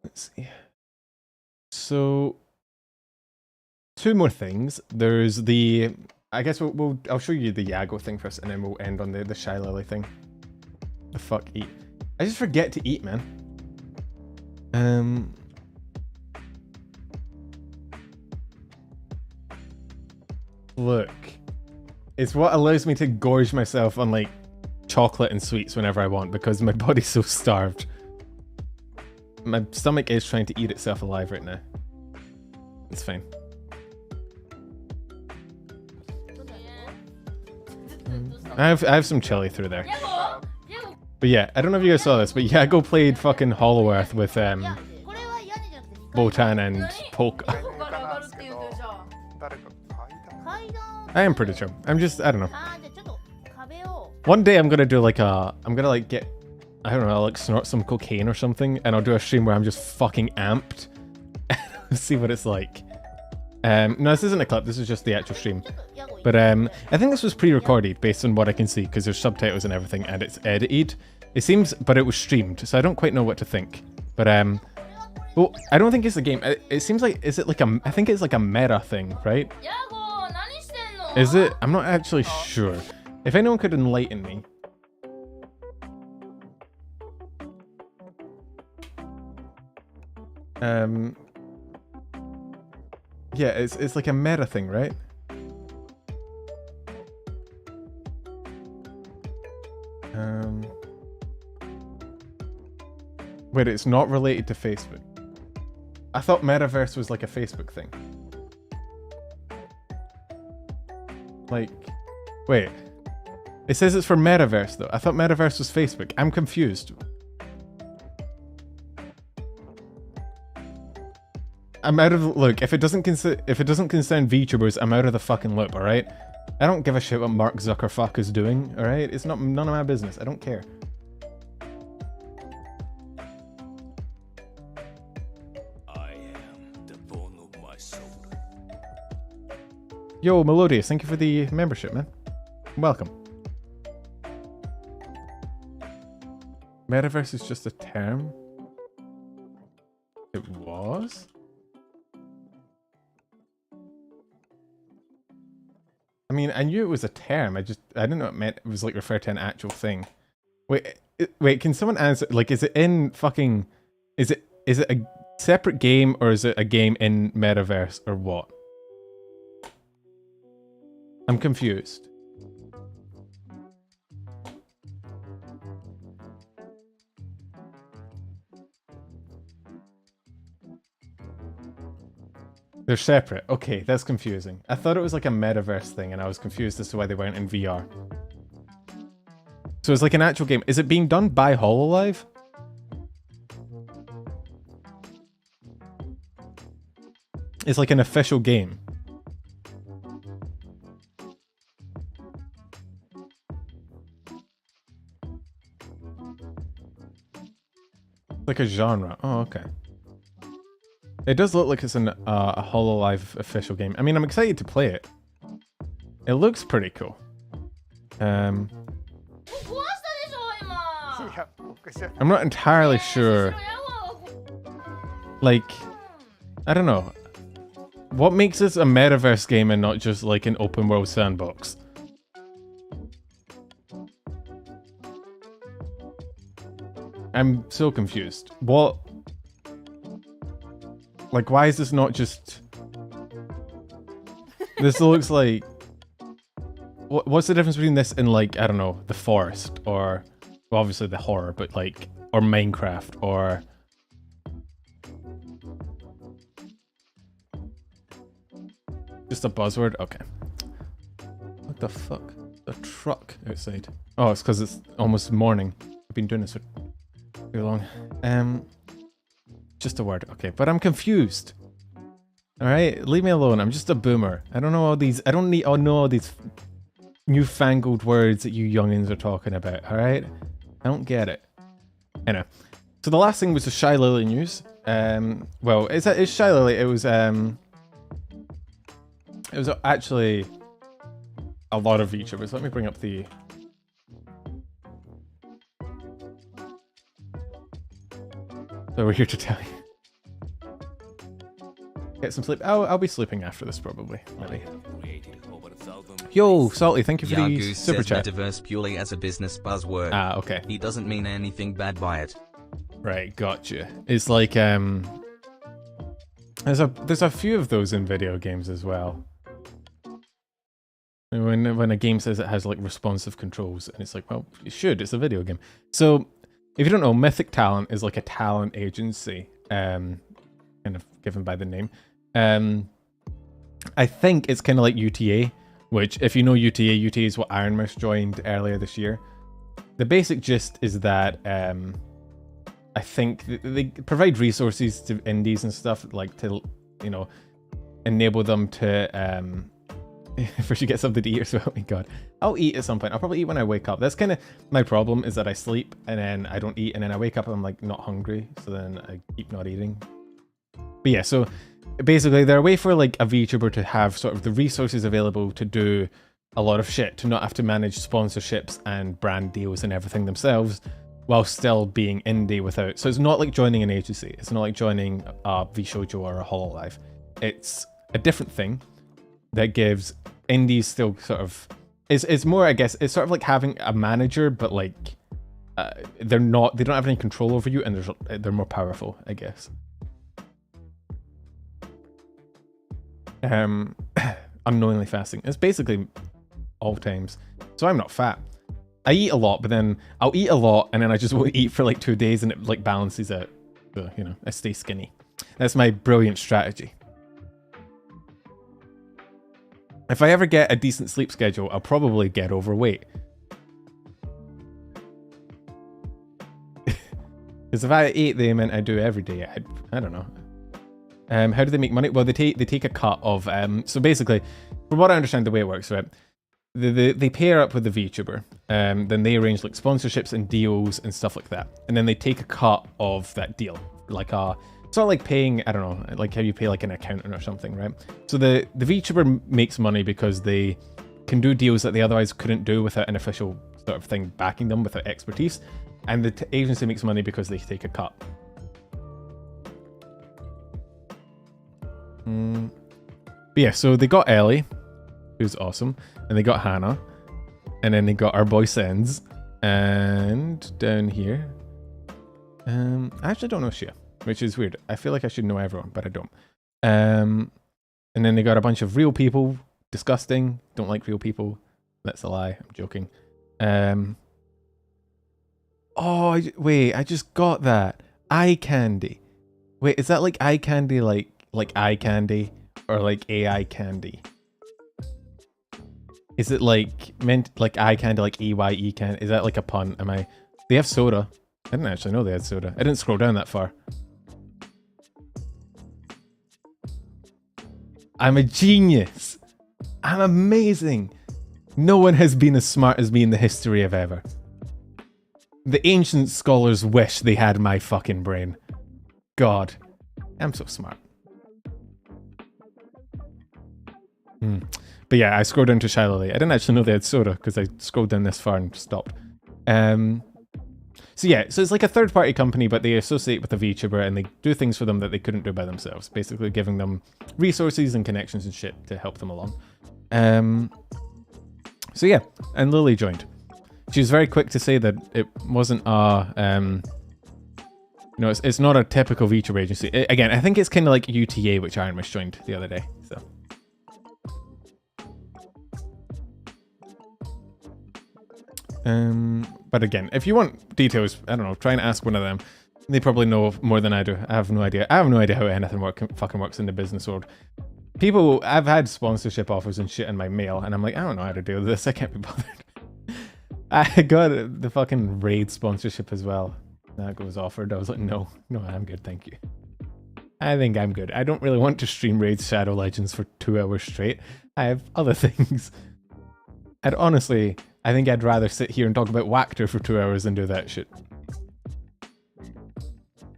Let's see. So, 2 more things. There's the. I guess I'll show you the Yagoo thing first, and then we'll end on the Shylily thing. The fuck eat. I just forget to eat, man. Look, it's what allows me to gorge myself on like chocolate and sweets whenever I want because my body's so starved. My stomach is trying to eat itself alive right now. It's fine. I have some chili through there. But yeah, I don't know if you guys saw this, but Yagoo played fucking Holoearth with Botan and Polka. I am pretty sure. I don't know. One day I'm gonna do like I'm gonna like get, I don't know, like snort some cocaine or something, and I'll do a stream where I'm just fucking amped. See what it's like. No, this isn't a clip, this is just the actual stream. But I think this was pre-recorded based on what I can see, because there's subtitles and everything, and it's edited. It seems, but it was streamed, so I don't quite know what to think. But well, I don't think it's a game. It seems like, is it like a, I think it's like a meta thing, right? Is it? I'm not actually sure. If anyone could enlighten me. Yeah, it's like a meta thing, right? Wait, it's not related to Facebook. I thought Metaverse was like a Facebook thing. Like, wait. It says it's for Metaverse though. I thought Metaverse was Facebook. I'm confused. I'm out of the look. If it doesn't concern VTubers, I'm out of the fucking loop. All right. I don't give a shit what Mark Zuckerfuck is doing. All right. It's none of my business. I don't care. I am the bone of my soul. Yo, Melodious, thank you for the membership, man. Welcome. Metaverse is just a term. It was. I mean, I knew it was a term. I didn't know it meant it was like referred to an actual thing. Wait, can someone answer? Like, is it in fucking? Is it a separate game or is it a game in Metaverse or what? I'm confused. They're separate. Okay, that's confusing. I thought it was like a Metaverse thing and I was confused as to why they weren't in VR. So it's like an actual game. Is it being done by Hololive? It's like an official game. Like a genre. Oh, okay. It does look like it's a Hololive official game. I mean, I'm excited to play it. It looks pretty cool. I'm not entirely sure. Like, I don't know. What makes this a Metaverse game and not just like an open world sandbox? I'm so confused. What? Like, why is this not just... This looks like... What's the difference between this and, like, I don't know, The Forest, or... Well, obviously the horror, but, like... Or Minecraft, or... Just a buzzword? Okay. What the fuck? The truck outside. Oh, it's because it's almost morning. I've been doing this for too long. Just a word. Okay, but I'm confused. Alright, leave me alone. I'm just a boomer. I don't know all these... I don't know all these newfangled words that you youngins are talking about, alright? I don't get it. Anyway. So the last thing was the Shylily news. Well, it's Shylily. It was actually a lot of VTubers. Let me bring up the... So we're here to tell you. Get some sleep. I'll be sleeping after this probably. Maybe. Yo, Salty, thank you for Yagoo the super chat. Metaverse purely as a business buzzword. Ah, okay. He doesn't mean anything bad by it. Right, gotcha. It's like there's a few of those in video games as well. When a game says it has like responsive controls, and it's like, well, it should. It's a video game. So. If you don't know, Mythic Talent is like a talent agency, kind of given by the name. I think it's kind of like UTA, which if you know UTA is what Iron Mouse joined earlier this year. The basic gist is that I think they provide resources to indies and stuff, like to, you know, enable them to... First you get something to eat or so. Oh my god. I'll eat at some point. I'll probably eat when I wake up. That's kind of my problem, is that I sleep and then I don't eat and then I wake up and I'm like not hungry. So then I keep not eating. But yeah, so basically they're a way for like a VTuber to have sort of the resources available to do a lot of shit, to not have to manage sponsorships and brand deals and everything themselves, while still being indie without. So it's not like joining an agency. It's not like joining a vshojo or a hololive. It's a different thing that gives indies still sort of. It's more, I guess, it's sort of like having a manager, but like they don't have any control over you, and they're more powerful, I guess. Unknowingly fasting. It's basically all times. So I'm not fat. I eat a lot, but then I'll eat a lot and then I just won't eat for like 2 days and it like balances out. So, you know, I stay skinny. That's my brilliant strategy. If I ever get a decent sleep schedule, I'll probably get overweight. Because if I ate the amount I do every day, I don't know. How do they make money? Well, they take a cut of... so basically, from what I understand the way it works, right? They pair up with the VTuber, then they arrange like sponsorships and deals and stuff like that, and then they take a cut of that deal, like it's not like paying, I don't know, like how you pay like an accountant or something, right? So the VTuber makes money because they can do deals that they otherwise couldn't do without an official sort of thing backing them, without expertise, and the agency makes money because they take a cut. But yeah, so they got Ellie, who's awesome, and they got Hannah, and then they got our boy Sens, and down here, I actually don't know Shia, which is weird. I feel like I should know everyone, but I don't. And then they got a bunch of real people. Disgusting. Don't like real people. That's a lie. I'm joking. Oh, wait, I just got that. Eye candy. Wait, is that like eye candy, like eye candy, or like AI candy? Is it like meant like eye candy, like EYE candy? Is that like a pun? They have soda. I didn't actually know they had soda. I didn't scroll down that far. I'm a genius. I'm amazing. No one has been as smart as me in the history of ever. The ancient scholars wish they had my fucking brain. God, I'm so smart. But yeah, I scrolled down to Shylily. I didn't actually know they had soda because I scrolled down this far and stopped. So yeah, so it's like a third-party company, but they associate with a VTuber and they do things for them that they couldn't do by themselves. Basically giving them resources and connections and shit to help them along. So yeah, and Lily joined. She was very quick to say that it wasn't a... no, it's not a typical VTuber agency. Again, I think it's kind of like UTA, which Ironwish joined the other day, so... But again, if you want details, I don't know, try and ask one of them. They probably know more than I do. I have no idea. I have no idea how anything fucking works in the business world. People, I've had sponsorship offers and shit in my mail, and I'm like, I don't know how to deal with this. I can't be bothered. I got the fucking Raid sponsorship as well. That was offered. I was like, no, I'm good, thank you. I think I'm good. I don't really want to stream Raid Shadow Legends for 2 hours straight. I have other things. I think I'd rather sit here and talk about Wactor for 2 hours than do that shit.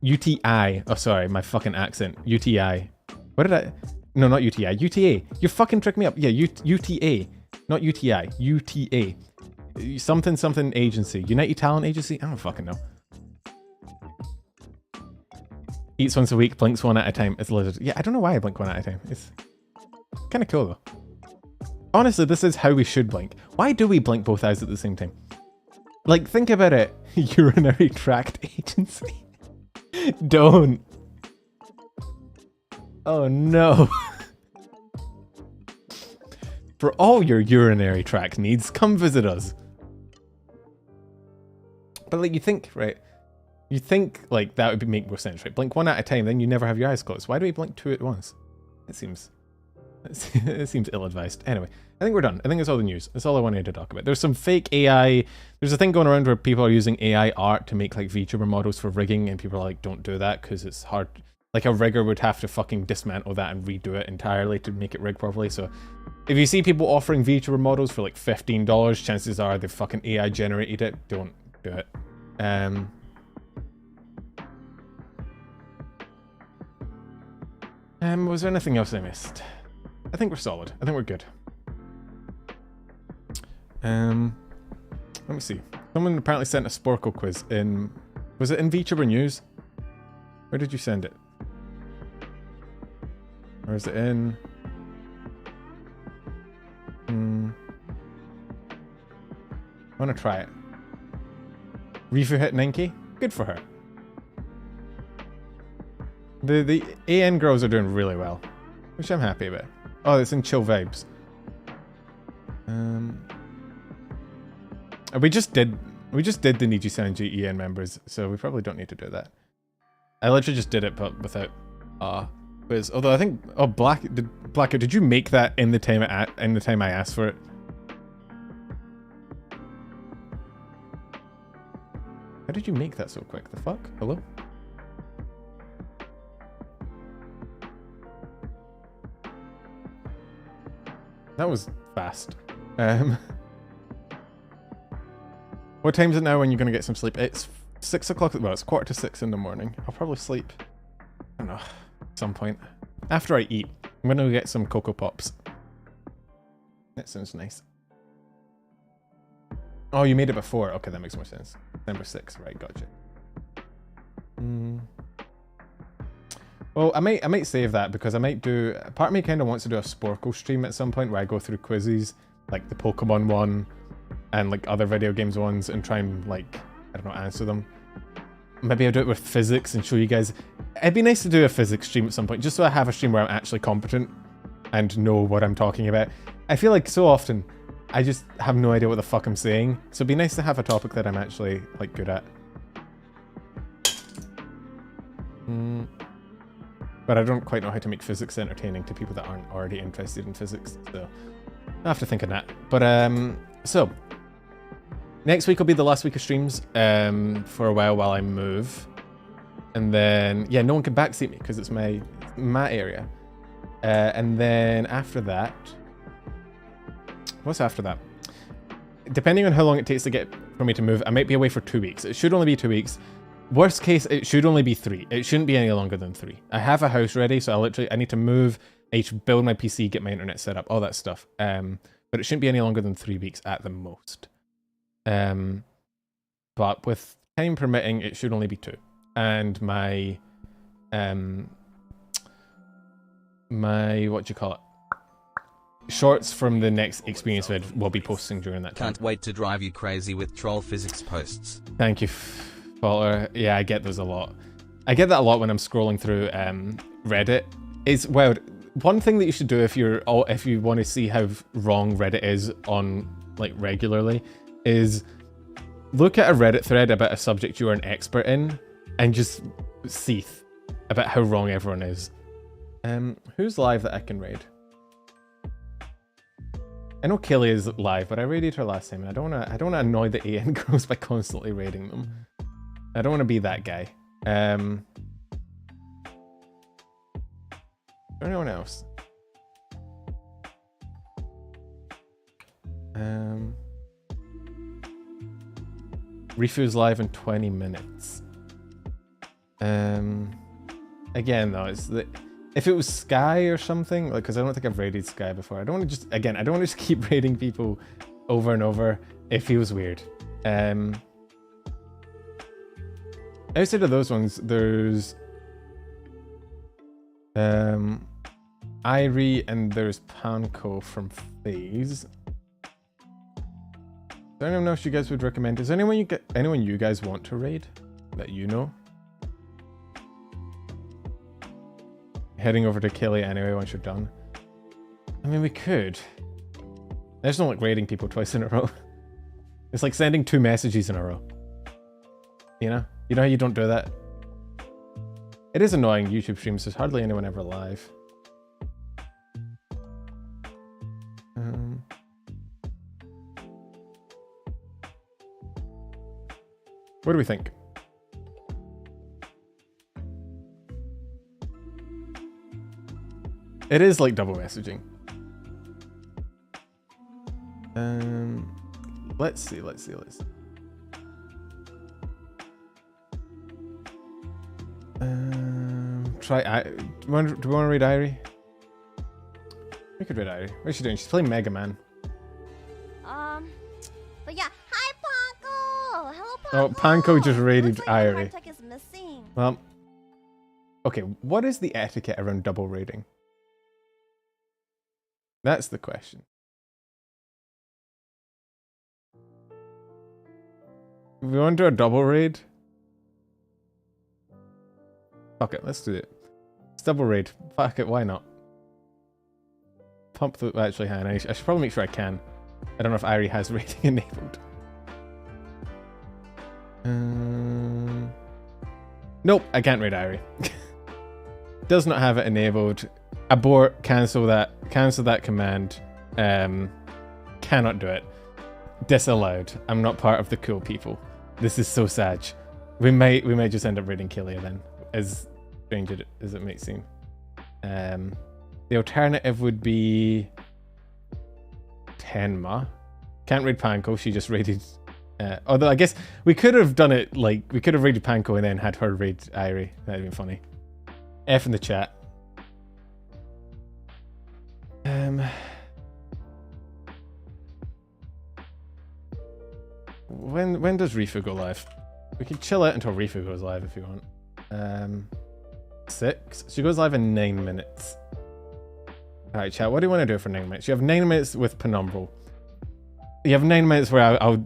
UTI. Oh, sorry, my fucking accent. UTI. What did I... No, not UTI. UTA. You fucking tricked me up. Yeah, UTA. Not UTI. UTA. Something agency. United Talent Agency? I don't fucking know. Eats once a week, blinks one at a time. It's a lizard. Yeah, I don't know why I blink one at a time. It's kind of cool, though. Honestly, this is how we should blink. Why do we blink both eyes at the same time? Like, think about it. Urinary tract agency. Don't. Oh no. For all your urinary tract needs, come visit us. But like, you think, right? You think like that would make more sense, right? Blink one at a time, then you never have your eyes closed. Why do we blink 2 at once? It seems ill-advised. Anyway, I think we're done. I think that's all the news. That's all I wanted to talk about. There's some fake AI. There's a thing going around where people are using AI art to make like VTuber models for rigging, and people are like, don't do that because it's hard. Like a rigger would have to fucking dismantle that and redo it entirely to make it rig properly. So if you see people offering VTuber models for like $15, chances are they fucking AI generated it. Don't do it. Was there anything else I missed? I think we're solid. I think we're good. Let me see. Someone apparently sent a Sporkle quiz in... Was it in VTuber News? Where did you send it? Or is it in... I want to try it. Rifu hit 90? Good for her. The AN girls are doing really well, which I'm happy about. Oh, it's in Chill Vibes. We just did the nijisanji EN members, so we probably don't need to do that. I literally just did it, but without quiz. Although I think Blacker, did you make that in the time I asked for it? How did you make that so quick? The fuck? Hello? That was fast. What time is it now when you're going to get some sleep? It's 6 o'clock. Well, it's 5:45 in the morning. I'll probably sleep, I don't know, at some point. After I eat, I'm going to get some Cocoa Pops. That sounds nice. Oh, you made it before. Okay, that makes more sense. Number 6, right? Gotcha. Well, I might save that because I might do. Part of me kind of wants to do a Sporkle stream at some point where I go through quizzes, like the Pokemon one, and like other video games ones, and try and like I don't know answer them. Maybe I'll do it with physics and show you guys. It'd be nice to do a physics stream at some point, just so I have a stream where I'm actually competent and know what I'm talking about. I feel like so often I just have no idea what the fuck I'm saying, so it'd be nice to have a topic that I'm actually like good at. But I don't quite know how to make physics entertaining to people that aren't already interested in physics, so I have to think on that. But so next week will be the last week of streams for a while I move, and then yeah, no one can backseat me because it's my area, and then after that, what's after that? Depending on how long it takes to get for me to move, I might be away for 2 weeks. It should only be 2 weeks. Worst case, it should only be 3. It shouldn't be any longer than 3. I have a house ready, so I need to move, I need to build my PC, get my internet set up, all that stuff. But it shouldn't be any longer than 3 weeks at the most. But with time permitting, it should only be 2. And my what do you call it? Shorts from the next experience vid will be posting during that time. Can't wait to drive you crazy with troll physics posts. Thank you, Walter. Yeah, I get those a lot. I get that a lot when I'm scrolling through Reddit. Well, one thing that you should do if you want to see how wrong Reddit is on like regularly is look at a Reddit thread about a subject you are an expert in and just seethe about how wrong everyone is. Who's live that I can raid? I know Kelly is live, but I raided her last time, and I don't wanna annoy the AN girls by constantly raiding them. I don't want to be that guy. Anyone else? Rifu's live in 20 minutes. Again though, if it was Sky or something, like, because I don't think I've raided Sky before. I don't want to just keep raiding people over and over. It feels weird. Outside of those ones, there's Irie and there's Panko from FaZe. Is there anyone else you guys would recommend? Is there anyone you guys want to raid that you know? Heading over to Kelly anyway once you're done. I mean, we could. I just don't like raiding people twice in a row. It's like sending 2 messages in a row. You know? You know how you don't do that? It is annoying YouTube streams, there's hardly anyone ever live. What do we think? It is like double messaging. Let's see. try... do we want to read Irie? We could read Irie. What's she doing? She's playing Mega Man. But yeah. Hi, Panko! Hello, Panko! Oh, Panko just raided Looks like Irie. Tech is missing. Well... Okay, what is the etiquette around double raiding? That's the question. We want to do a double raid? Fuck it, let's do it. It's double raid. Fuck it, why not? Pump the... Actually, hang on, I should probably make sure I can. I don't know if Irie has raiding enabled. Nope, I can't raid Irie. Does not have it enabled. Abort, cancel that command. Cannot do it. Disallowed. I'm not part of the cool people. This is so sad. We might just end up raiding Killia then, as strange as it may seem. The alternative would be Tenma. Can't raid Panko, she just raided... although I guess we could have done it like... We could have raided Panko and then had her raid Irie. That'd been funny. F in the chat. When does Rifu go live? We can chill out until Rifu goes live if you want. 6. She goes live in 9 minutes. Alright, chat, what do you want to do for 9 minutes? You have 9 minutes with Penumbral. You have 9 minutes where I'll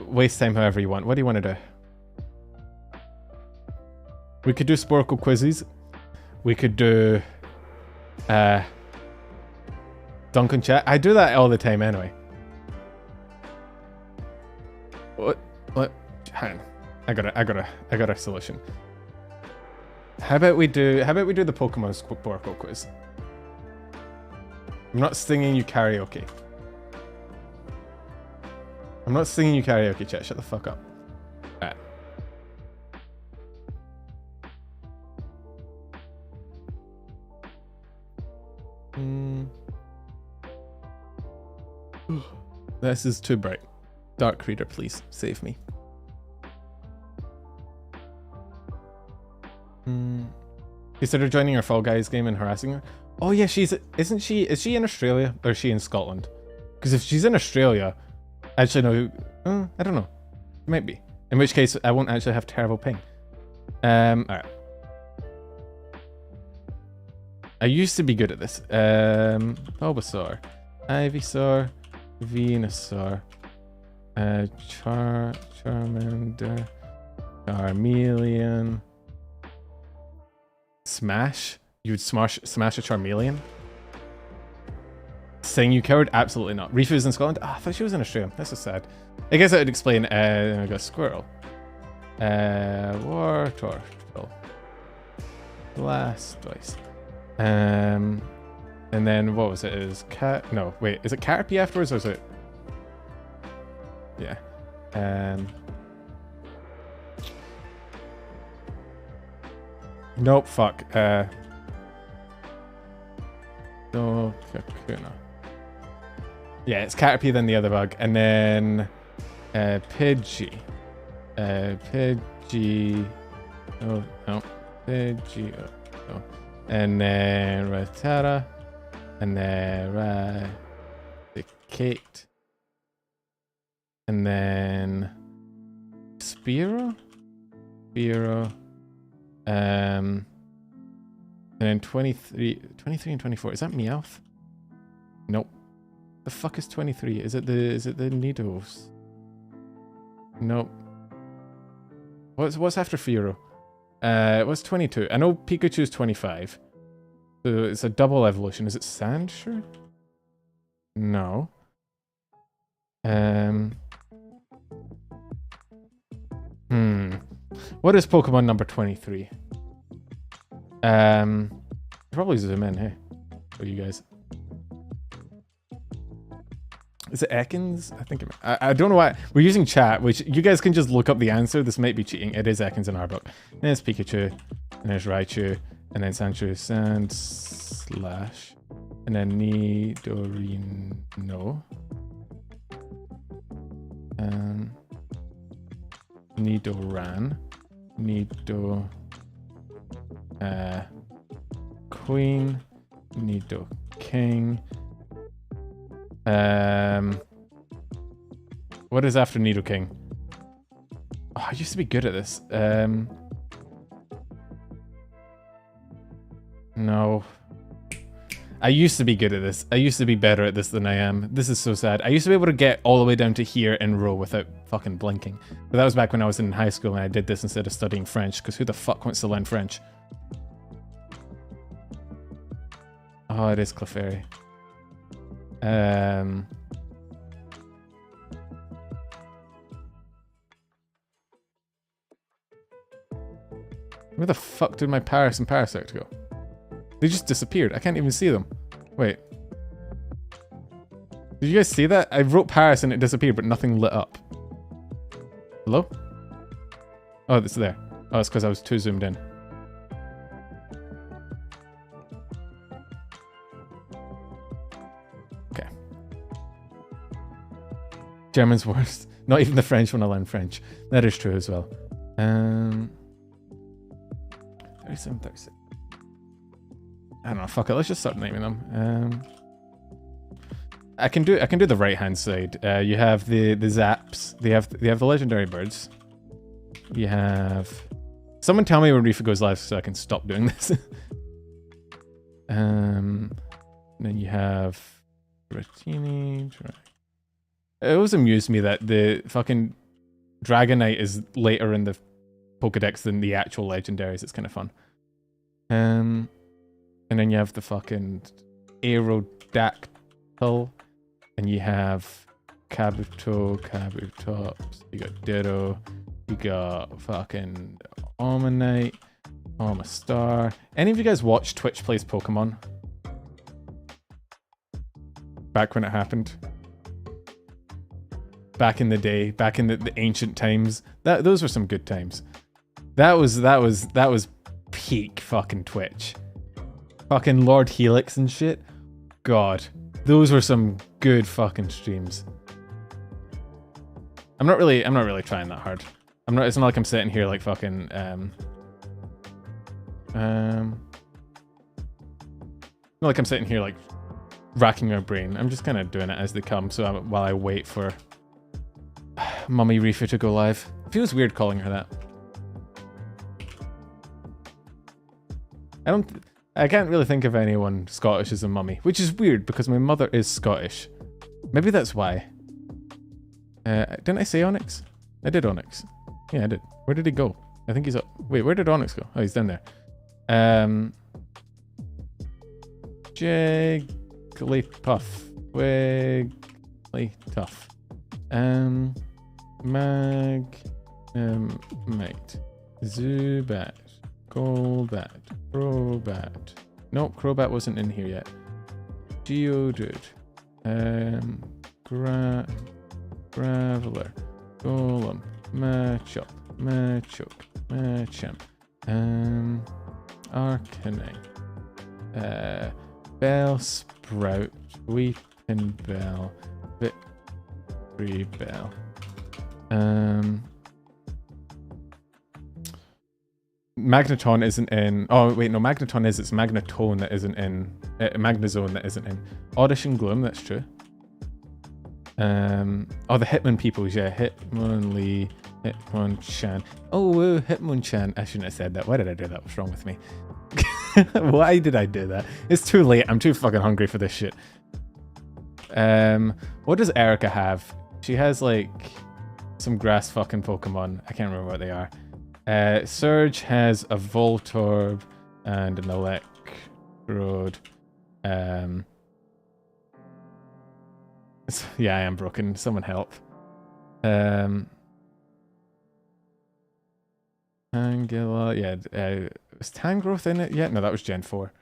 waste time however you want. What do you want to do? We could do Sporkle quizzes. We could do Duncan chat. I do that all the time anyway. What? Hang on. I got a solution. How about we do the Pokemon Sporkle quiz? I'm not singing you karaoke. I'm not singing you karaoke, chat. Shut the fuck up. Alright. This is too bright. Dark Reader, please save me. Consider joining our Fall Guys game and harassing her. Oh yeah, is she in Australia or is she in Scotland? Because if she's in Australia, actually no, I don't know. Might be. In which case, I won't actually have terrible ping. Alright. I used to be good at this. Bulbasaur, Ivysaur, Venusaur, Charmander, Charmeleon. Smash? You would smash a Charmeleon? Saying you coward? Absolutely not. Rifu's in Scotland? Ah, I thought she was in Australia. That's so sad. I guess that would explain. I got Squirrel. Wartortle. Blastoise. And then what was it? It was Cat. No, wait. Is it Caterpie afterwards or is it? Yeah. Nope. Fuck. No, Kakuna. Yeah, it's Caterpie, then the other bug, and then Pidgey. Pidgey. Oh no, Pidgey. Oh. And then Rattata, and then Raticate, and then Spearow, and then 23 and 24. Is that Meowth? Nope. The fuck is 23? Is it the Nidos? Nope. What's after Fearow? What's 22? I know Pikachu's 25. So it's a double evolution. Is it Sandshrew? No. What is Pokemon number 23? Probably zoom in, hey, for you guys. Is it Ekans? I think I don't know why. We're using chat, which you guys can just look up the answer. This might be cheating. It is Ekans in our book. And there's Pikachu, and there's Raichu, and then Sandshrew, Sandslash, and then Nidorino. Nidoran. Queen. Nido King. What is after Nido King? Oh, I used to be good at this. No. I used to be good at this. I used to be better at this than I am. This is so sad. I used to be able to get all the way down to here in row without fucking blinking. But that was back when I was in high school and I did this instead of studying French, because who the fuck wants to learn French? Oh, it is Clefairy. Where the fuck did my Paris and Parasect go? They just disappeared. I can't even see them. Wait. Did you guys see that? I wrote Paris and it disappeared, but nothing lit up. Hello? Oh, it's there. Oh, it's because I was too zoomed in. Okay. German's worst. Not even the French when I learn French. That is true as well. 37, 36. I don't know, fuck it, let's just start naming them. I can do the right hand side. You have the zaps. They have the legendary birds. You have someone tell me when Rifa goes live so I can stop doing this. Then you have Dratini. It always amused me that the fucking Dragonite is later in the Pokedex than the actual legendaries. It's kind of fun. And then you have the fucking Aerodactyl, and you have Kabutops, you got Ditto, you got fucking Omanite, Omastar. Any of you guys watch Twitch Plays Pokemon? Back when it happened? Back in the day, back in the ancient times. Those were some good times. That was peak fucking Twitch. Fucking Lord Helix and shit. God, those were some good fucking streams. I'm not really trying that hard. It's not like I'm sitting here like fucking not like I'm sitting here like racking my brain. I'm just kind of doing it as they come. So while I wait for Mummy Rifa to go live. It feels weird calling her that. I can't really think of anyone Scottish as a mummy, which is weird because my mother is Scottish. Maybe that's why. Didn't I say Onyx? I did Onyx. Yeah, I did. Where did he go? I think he's up. Wait, where did Onyx go? Oh, he's down there. Jigglypuff. Wigglytuff. Mate. Zubat. Golbat. Crobat. Nope, Crobat wasn't in here yet. Geodude. Graveler. Golem. Machop. Machoke. Machamp. Arcanine. Bellsprout. Weeping Bell. Victory Bell. Magneton isn't in. Oh wait, no, Magneton is. It's Magnetone that isn't in. Magnezone that isn't in. Oddish and Gloom, that's true. Oh, the Hitmon peoples, yeah. Hitmonlee, Hitmonchan. Oh, Hitmonchan. I shouldn't have said that. Why did I do that? What's wrong with me? Why did I do that? It's too late. I'm too fucking hungry for this shit. What does Erica have? She has like some grass fucking Pokemon. I can't remember what they are. Surge has a Voltorb and an Electrode. Yeah, I am broken. Someone help. Tangela, yeah. Was Tangrowth in it yet? No, that was Gen 4.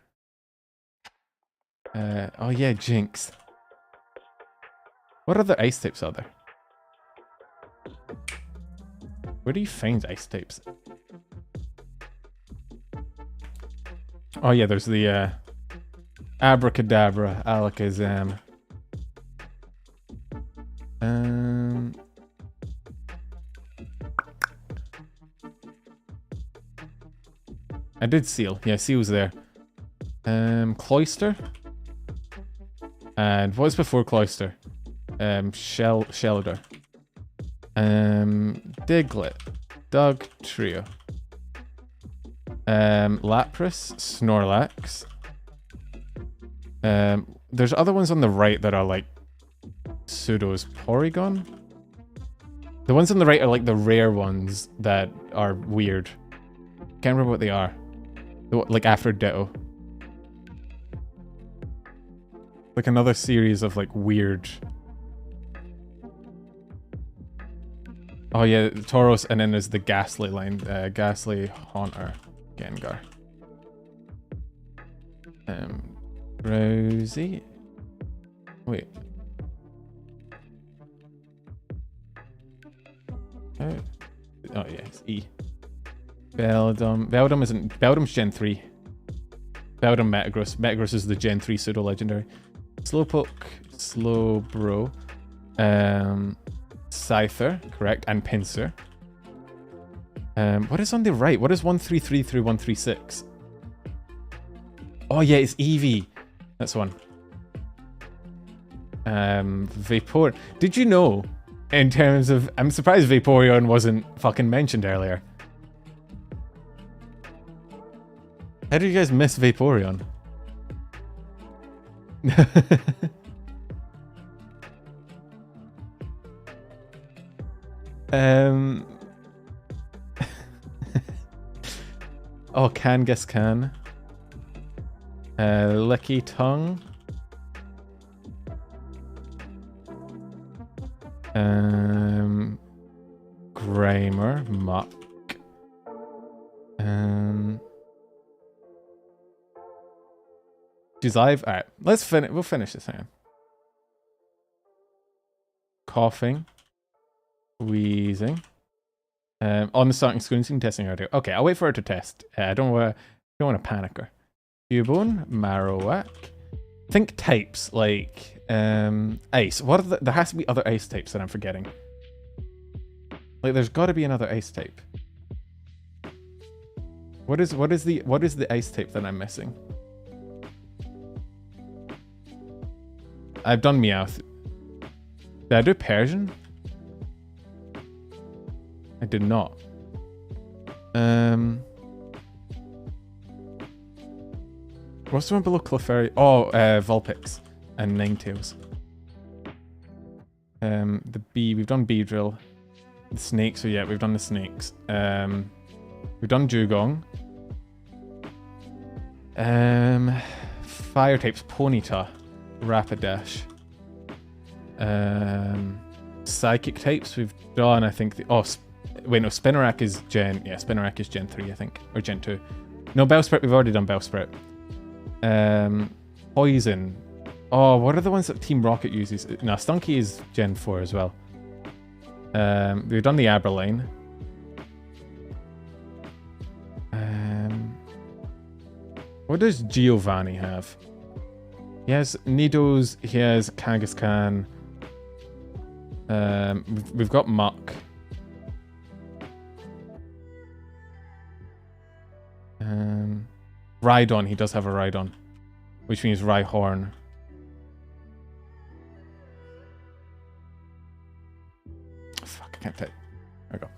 Oh yeah, Jinx. What other ice types are there? Where do you find ice types? Oh yeah, there's the Abracadabra, Alakazam. I did Seal. Yeah, Seal's there. Cloister. And what's before Cloister? Shelder. Diglett. Doug Trio. Lapras. Snorlax. There's other ones on the right that are like pseudos. Porygon? The ones on the right are like the rare ones that are weird. Can't remember what they are. Like after Ditto. Like another series of like weird. Oh yeah, Tauros, and then there's the Ghastly line. Ghastly, Haunter, Gengar. Rosie. Wait. Oh yeah, it's E. Beldum. Beldum's Gen 3. Beldum Metagross. Metagross is the Gen 3 pseudo legendary. Slowpoke, Slowbro. Scyther, correct, and Pinsir. What is on the right? What is 133 through 136? Oh yeah, it's Eevee. That's one. Vapor. Did you know, in terms of... I'm surprised Vaporeon wasn't fucking mentioned earlier. How did you guys miss Vaporeon? Oh, Kangaskhan. Licky Tongue. Grimer. Muck. She's live. Alright, let's finish. We'll finish this hang on. Coughing. Wheezing. On the starting screen, testing audio. Okay, I'll wait for her to test. I don't want to panic her. Cubone, Marowak. Think types like ice. What are there has to be other ice types that I'm forgetting. Like there's got to be another ice type. What is the ice type that I'm missing? I've done Meowth. Did I do Persian? I did not. What's the one below Clefairy? Oh, Vulpix and Ninetales. The bee, we've done Beedrill. The snakes, so yeah, we've done the snakes. We've done Dugong. Fire types, Ponyta, Rapidash. Psychic types, we've done, I think, wait, no, Spinarak is Spinarak is Gen 3, I think, or Gen 2. No, Bellsprout, we've already done Bellsprout. Poison. Oh, what are the ones that Team Rocket uses? No, Stunky is Gen 4 as well. We've done the Aberline. What does Giovanni have? He has Nidos, he has Kangaskhan. We've got Muck. Rhydon, he does have a Rhydon, which means Rhyhorn. Fuck, I can't type. There we go.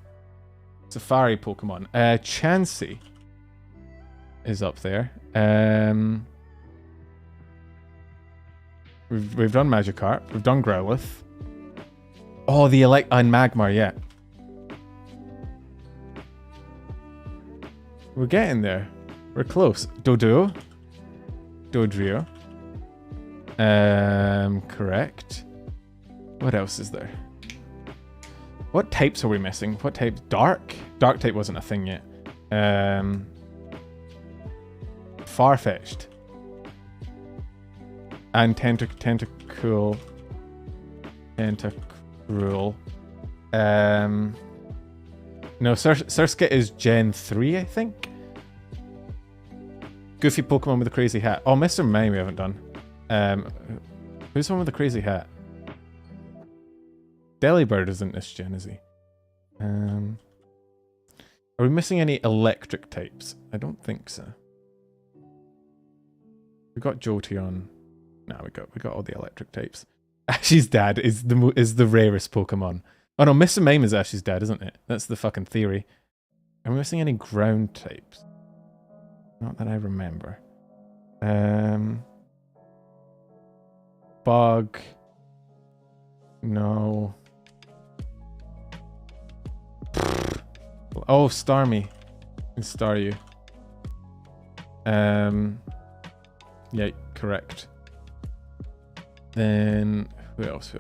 Safari Pokemon. Chansey is up there. We've done Magikarp. We've done Growlithe. Oh, the and Magmar, yeah. We're getting there. We're close. Doduo. Dodrio. Correct. What else is there? What types are we missing? What types? Dark? Dark type wasn't a thing yet. Farfetch'd. And Tentacruel. Tentacruel. No, Surskit is Gen 3, I think. Goofy Pokemon with a crazy hat. Oh, Mr. Mime we haven't done. Who's the one with the crazy hat? Delibird isn't this gen, is he? Are we missing any electric types? I don't think so. We got Jolteon. No, we got all the electric types. Ashy's dad is the rarest Pokemon. Oh no, Mr. Mime is Ashy's dad, isn't it? That's the fucking theory. Are we missing any ground types? Not that I remember. Bug. No. Oh, Starmie. Can star you. Yeah, correct. Then who else?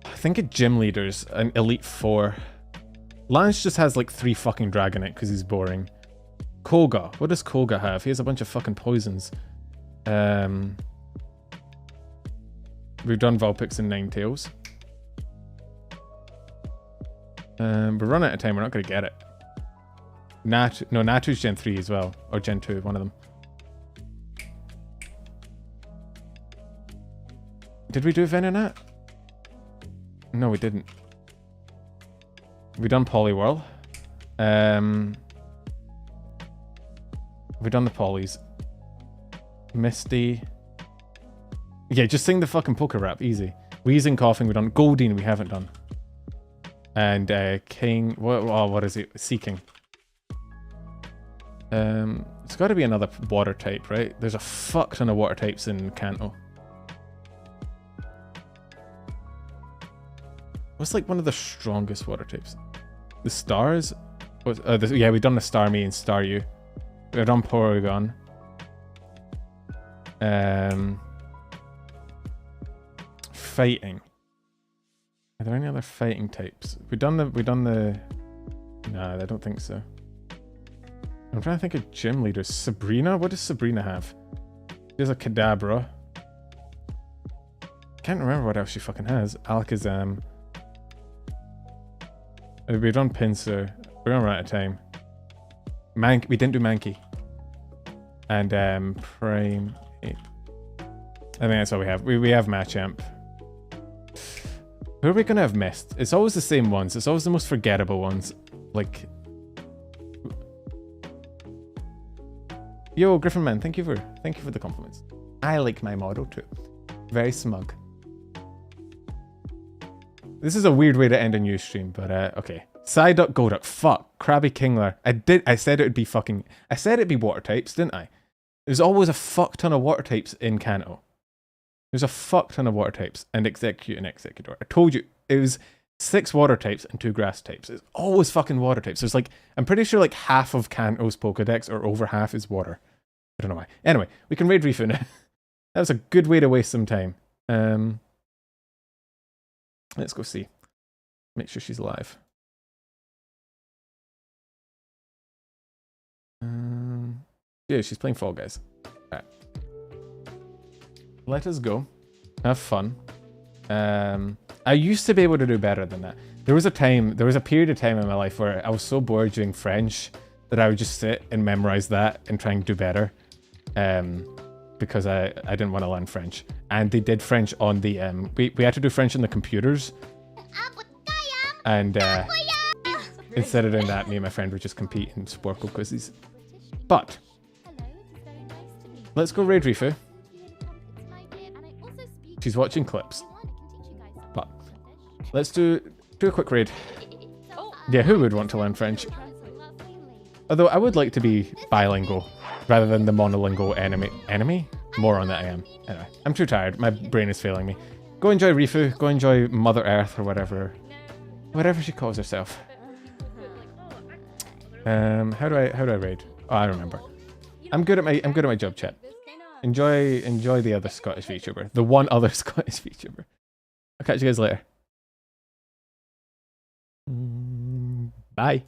I think at gym leaders, an Elite Four. Lance just has like 3 fucking Dragonite because he's boring. Koga. What does Koga have? He has a bunch of fucking poisons. We've done Vulpix and Ninetales. We're running out of time. We're not going to get it. Natu's Gen 3 as well. Or Gen 2, one of them. Did we do Venonat? No, we didn't. We done Poliwhirl. We done the Polys. Misty. Yeah, just sing the fucking Poker rap. Easy. Wheezing, coughing, we done. Goldeen, we haven't done. And King. What is it? Seeking. It's got to be another water type, right? There's a fuck ton of water types in Kanto. What's like one of the strongest water types? The stars? Yeah, we've done the Starmie and Staryu. We've done Porygon. Fighting. Are there any other fighting types? We done the. Nah, I don't think so. I'm trying to think of gym leaders. Sabrina? What does Sabrina have? She has a Kadabra. Can't remember what else she fucking has. Alakazam. We've done Pinsir. We're gonna run out of time. We didn't do Mankey. And Prime Ape. I think that's all we have. We have Machamp. Who are we gonna have missed? It's always the same ones. It's always the most forgettable ones. Like, yo, Griffinman, thank you for the compliments. I like my model too. Very smug. This is a weird way to end a news stream, but okay. Psyduck, Golduck, fuck, Krabby Kingler. I said it'd be water types, didn't I? There's always a fuck ton of water types in Kanto. There's a fuck ton of water types and Execute and Executor. I told you, it was 6 water types and 2 grass types. It's always fucking water types. There's like, I'm pretty sure like half of Kanto's Pokedex or over half is water. I don't know why. Anyway, we can raid Rifu now. That was a good way to waste some time. Let's go see. Make sure she's alive. Yeah, she's playing Fall Guys. Alright. Let us go. Have fun. I used to be able to do better than that. There was a period of time in my life where I was so bored doing French that I would just sit and memorize that and try and do better. Because I didn't want to learn French. And they did French on the we had to do French on the computers. And instead of doing that, me and my friend would just compete in Sporkle quizzes. But let's go raid Rifu. She's watching clips. But let's do a quick raid. Yeah, who would want to learn French? Although I would like to be bilingual rather than the monolingual enemy. More on that I am. Anyway, I'm too tired. My brain is failing me. Go enjoy Rifu. Go enjoy Mother Earth or whatever she calls herself. How do I raid? Oh, I remember. I'm good at my job, chat. Enjoy the other Scottish VTuber. The one other Scottish VTuber. I'll catch you guys later. Bye.